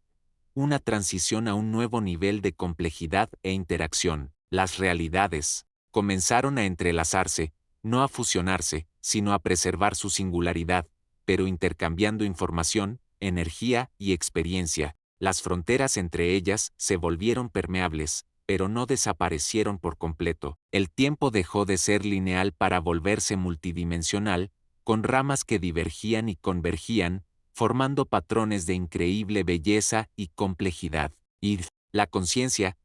una transición a un nuevo nivel de complejidad e interacción. Las realidades comenzaron a entrelazarse, no a fusionarse, sino a preservar su singularidad, pero intercambiando información, energía y experiencia. Las fronteras entre ellas se volvieron permeables, pero no desaparecieron por completo. El tiempo dejó de ser lineal para volverse multidimensional, con ramas que divergían y convergían, formando patrones de increíble belleza y complejidad. Y la conciencia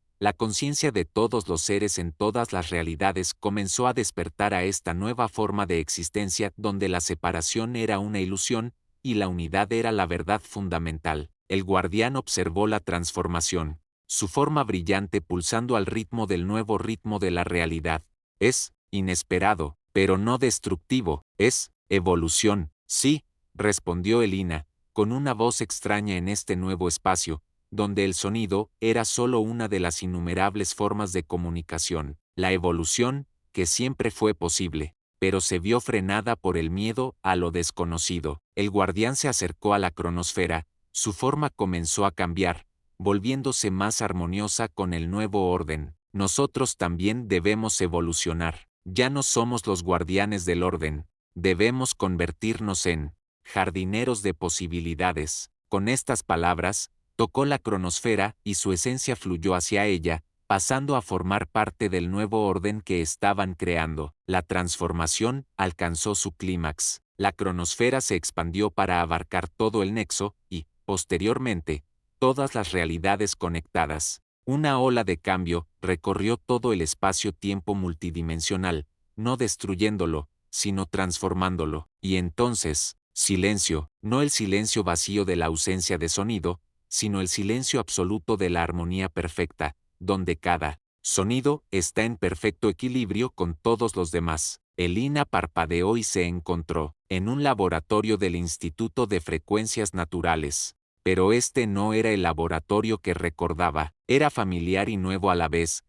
de todos los seres en todas las realidades comenzó a despertar a esta nueva forma de existencia donde la separación era una ilusión y la unidad era la verdad fundamental. El guardián observó la transformación, su forma brillante pulsando al ritmo del nuevo ritmo de la realidad. Es inesperado, pero no destructivo, es evolución. Sí, respondió Elina, con una voz extraña en este nuevo espacio, donde el sonido era solo una de las innumerables formas de comunicación. La evolución, que siempre fue posible, pero se vio frenada por el miedo a lo desconocido. El guardián se acercó a la cronosfera, su forma comenzó a cambiar, volviéndose más armoniosa con el nuevo orden. Nosotros también debemos evolucionar. Ya no somos los guardianes del orden, debemos convertirnos en jardineros de posibilidades. Con estas palabras, tocó la cronosfera y su esencia fluyó hacia ella, pasando a formar parte del nuevo orden que estaban creando. La transformación alcanzó su clímax. La cronosfera se expandió para abarcar todo el nexo y, posteriormente, todas las realidades conectadas. Una ola de cambio recorrió todo el espacio-tiempo multidimensional, no destruyéndolo, sino transformándolo. Y entonces, silencio, no el silencio vacío de la ausencia de sonido, sino el silencio absoluto de la armonía perfecta, donde cada sonido está en perfecto equilibrio con todos los demás. Elina parpadeó y se encontró en un laboratorio del Instituto de Frecuencias Naturales. Pero este no era el laboratorio que recordaba, era familiar y nuevo a la vez.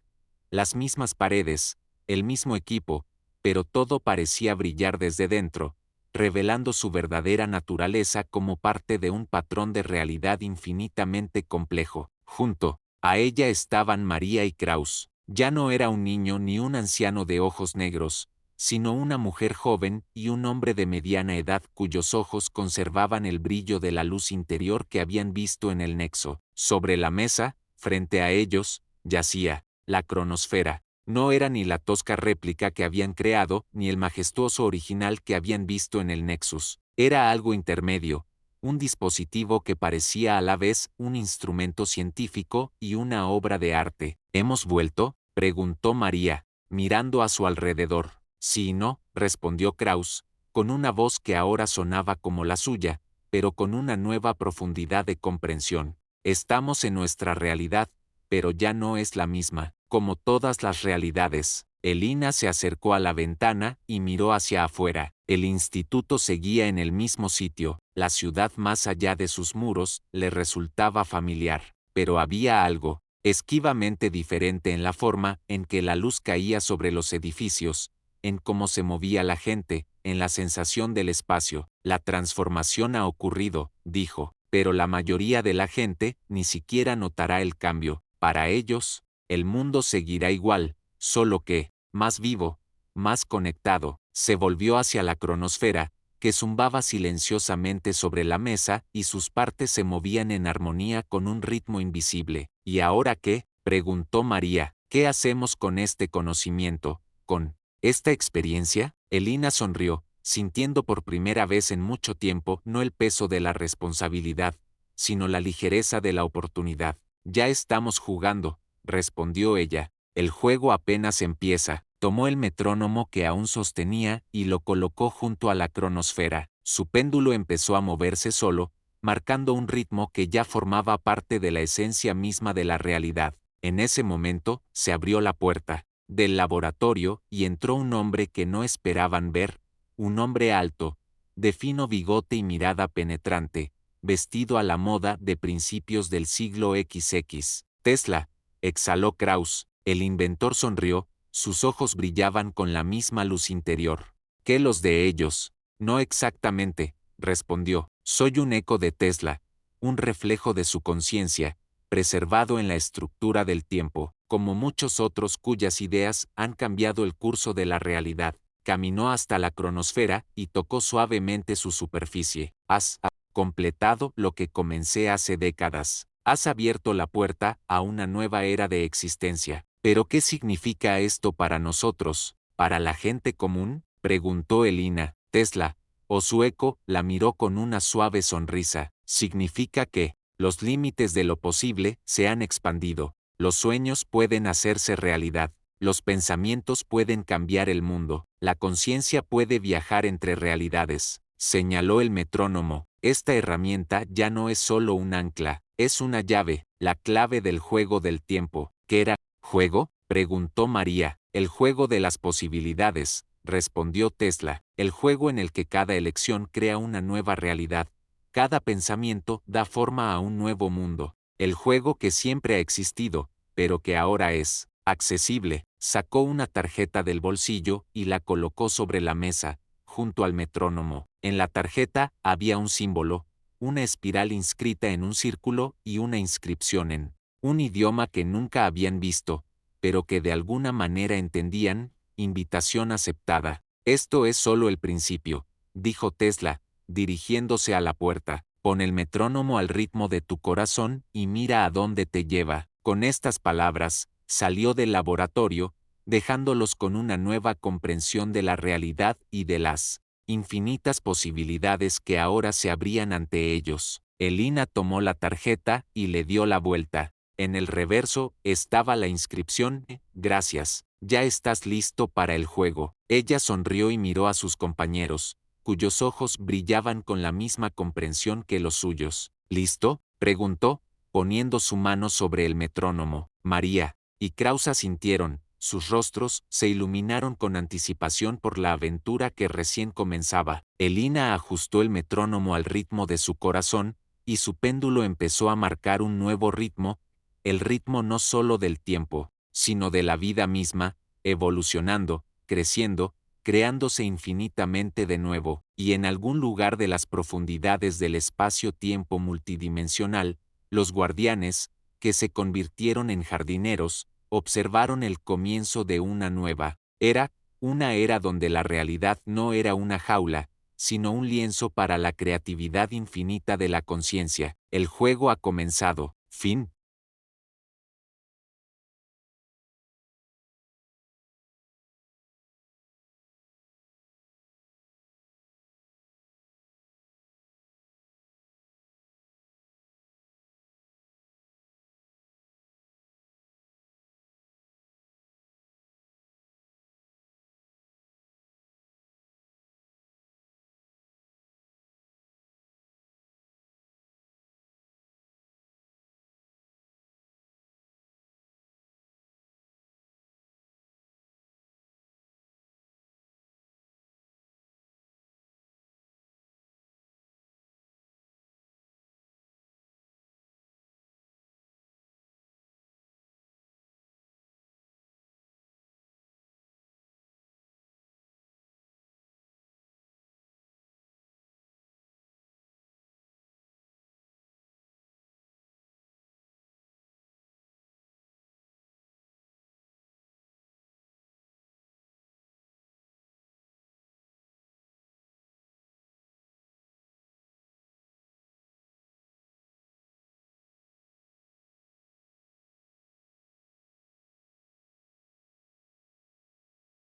Las mismas paredes, el mismo equipo, pero todo parecía brillar desde dentro, revelando su verdadera naturaleza como parte de un patrón de realidad infinitamente complejo. Junto a ella estaban María y Kraus. Ya no era un niño ni un anciano de ojos negros, sino una mujer joven y un hombre de mediana edad cuyos ojos conservaban el brillo de la luz interior que habían visto en el nexo. Sobre la mesa, frente a ellos, yacía la cronosfera. No era ni la tosca réplica que habían creado, ni el majestuoso original que habían visto en el Nexus. Era algo intermedio, un dispositivo que parecía a la vez un instrumento científico y una obra de arte. ¿Hemos vuelto?, preguntó María, mirando a su alrededor. Sí y no, respondió Kraus, con una voz que ahora sonaba como la suya, pero con una nueva profundidad de comprensión. Estamos en nuestra realidad, pero ya no es la misma. Como todas las realidades, Elina se acercó a la ventana y miró hacia afuera. El instituto seguía en el mismo sitio, la ciudad más allá de sus muros le resultaba familiar, pero había algo esquivamente diferente en la forma en que la luz caía sobre los edificios, en cómo se movía la gente, en la sensación del espacio. La transformación ha ocurrido, dijo, pero la mayoría de la gente ni siquiera notará el cambio. Para ellos, el mundo seguirá igual, solo que, más vivo, más conectado. Se volvió hacia la cronosfera, que zumbaba silenciosamente sobre la mesa y sus partes se movían en armonía con un ritmo invisible. ¿Y ahora qué?, preguntó María. ¿Qué hacemos con este conocimiento, con esta experiencia? Elina sonrió, sintiendo por primera vez en mucho tiempo no el peso de la responsabilidad, sino la ligereza de la oportunidad. Ya estamos jugando, respondió ella. El juego apenas empieza. Tomó el metrónomo que aún sostenía y lo colocó junto a la cronosfera. Su péndulo empezó a moverse solo, marcando un ritmo que ya formaba parte de la esencia misma de la realidad. En ese momento, se abrió la puerta del laboratorio y entró un hombre que no esperaban ver, un hombre alto, de fino bigote y mirada penetrante, vestido a la moda de principios del siglo XX. Tesla, exhaló Kraus. El inventor sonrió, sus ojos brillaban con la misma luz interior. ¿Qué los de ellos? No exactamente, respondió. Soy un eco de Tesla, un reflejo de su conciencia, preservado en la estructura del tiempo, como muchos otros cuyas ideas han cambiado el curso de la realidad. Caminó hasta la cronosfera y tocó suavemente su superficie. Has completado lo que comencé hace décadas. Has abierto la puerta a una nueva era de existencia. ¿Pero qué significa esto para nosotros, para la gente común?, preguntó Elina. Tesla, o su eco, la miró con una suave sonrisa. Significa que los límites de lo posible se han expandido. Los sueños pueden hacerse realidad. Los pensamientos pueden cambiar el mundo. La conciencia puede viajar entre realidades. Señaló el metrónomo. Esta herramienta ya no es solo un ancla, es una llave, la clave del juego del tiempo. ¿Qué era? ¿Juego?, preguntó María. El juego de las posibilidades, respondió Tesla. El juego en el que cada elección crea una nueva realidad. Cada pensamiento da forma a un nuevo mundo. El juego que siempre ha existido, pero que ahora es accesible. Sacó una tarjeta del bolsillo y la colocó sobre la mesa, junto al metrónomo. En la tarjeta había un símbolo, una espiral inscrita en un círculo y una inscripción en un idioma que nunca habían visto, pero que de alguna manera entendían. Invitación aceptada. Esto es solo el principio, dijo Tesla, dirigiéndose a la puerta. Pon el metrónomo al ritmo de tu corazón y mira a dónde te lleva. Con estas palabras, salió del laboratorio, dejándolos con una nueva comprensión de la realidad y de las infinitas posibilidades que ahora se abrían ante ellos. Elina tomó la tarjeta y le dio la vuelta. En el reverso estaba la inscripción: gracias, ya estás listo para el juego. Ella sonrió y miró a sus compañeros, cuyos ojos brillaban con la misma comprensión que los suyos. ¿Listo?, preguntó, poniendo su mano sobre el metrónomo. María y Kraus asintieron, sus rostros se iluminaron con anticipación por la aventura que recién comenzaba. Elina ajustó el metrónomo al ritmo de su corazón, y su péndulo empezó a marcar un nuevo ritmo, el ritmo no solo del tiempo, sino de la vida misma, evolucionando, creciendo, creándose infinitamente de nuevo, y en algún lugar de las profundidades del espacio-tiempo multidimensional, los guardianes, que se convirtieron en jardineros, observaron el comienzo de una nueva era, una era donde la realidad no era una jaula, sino un lienzo para la creatividad infinita de la conciencia. El juego ha comenzado. Fin.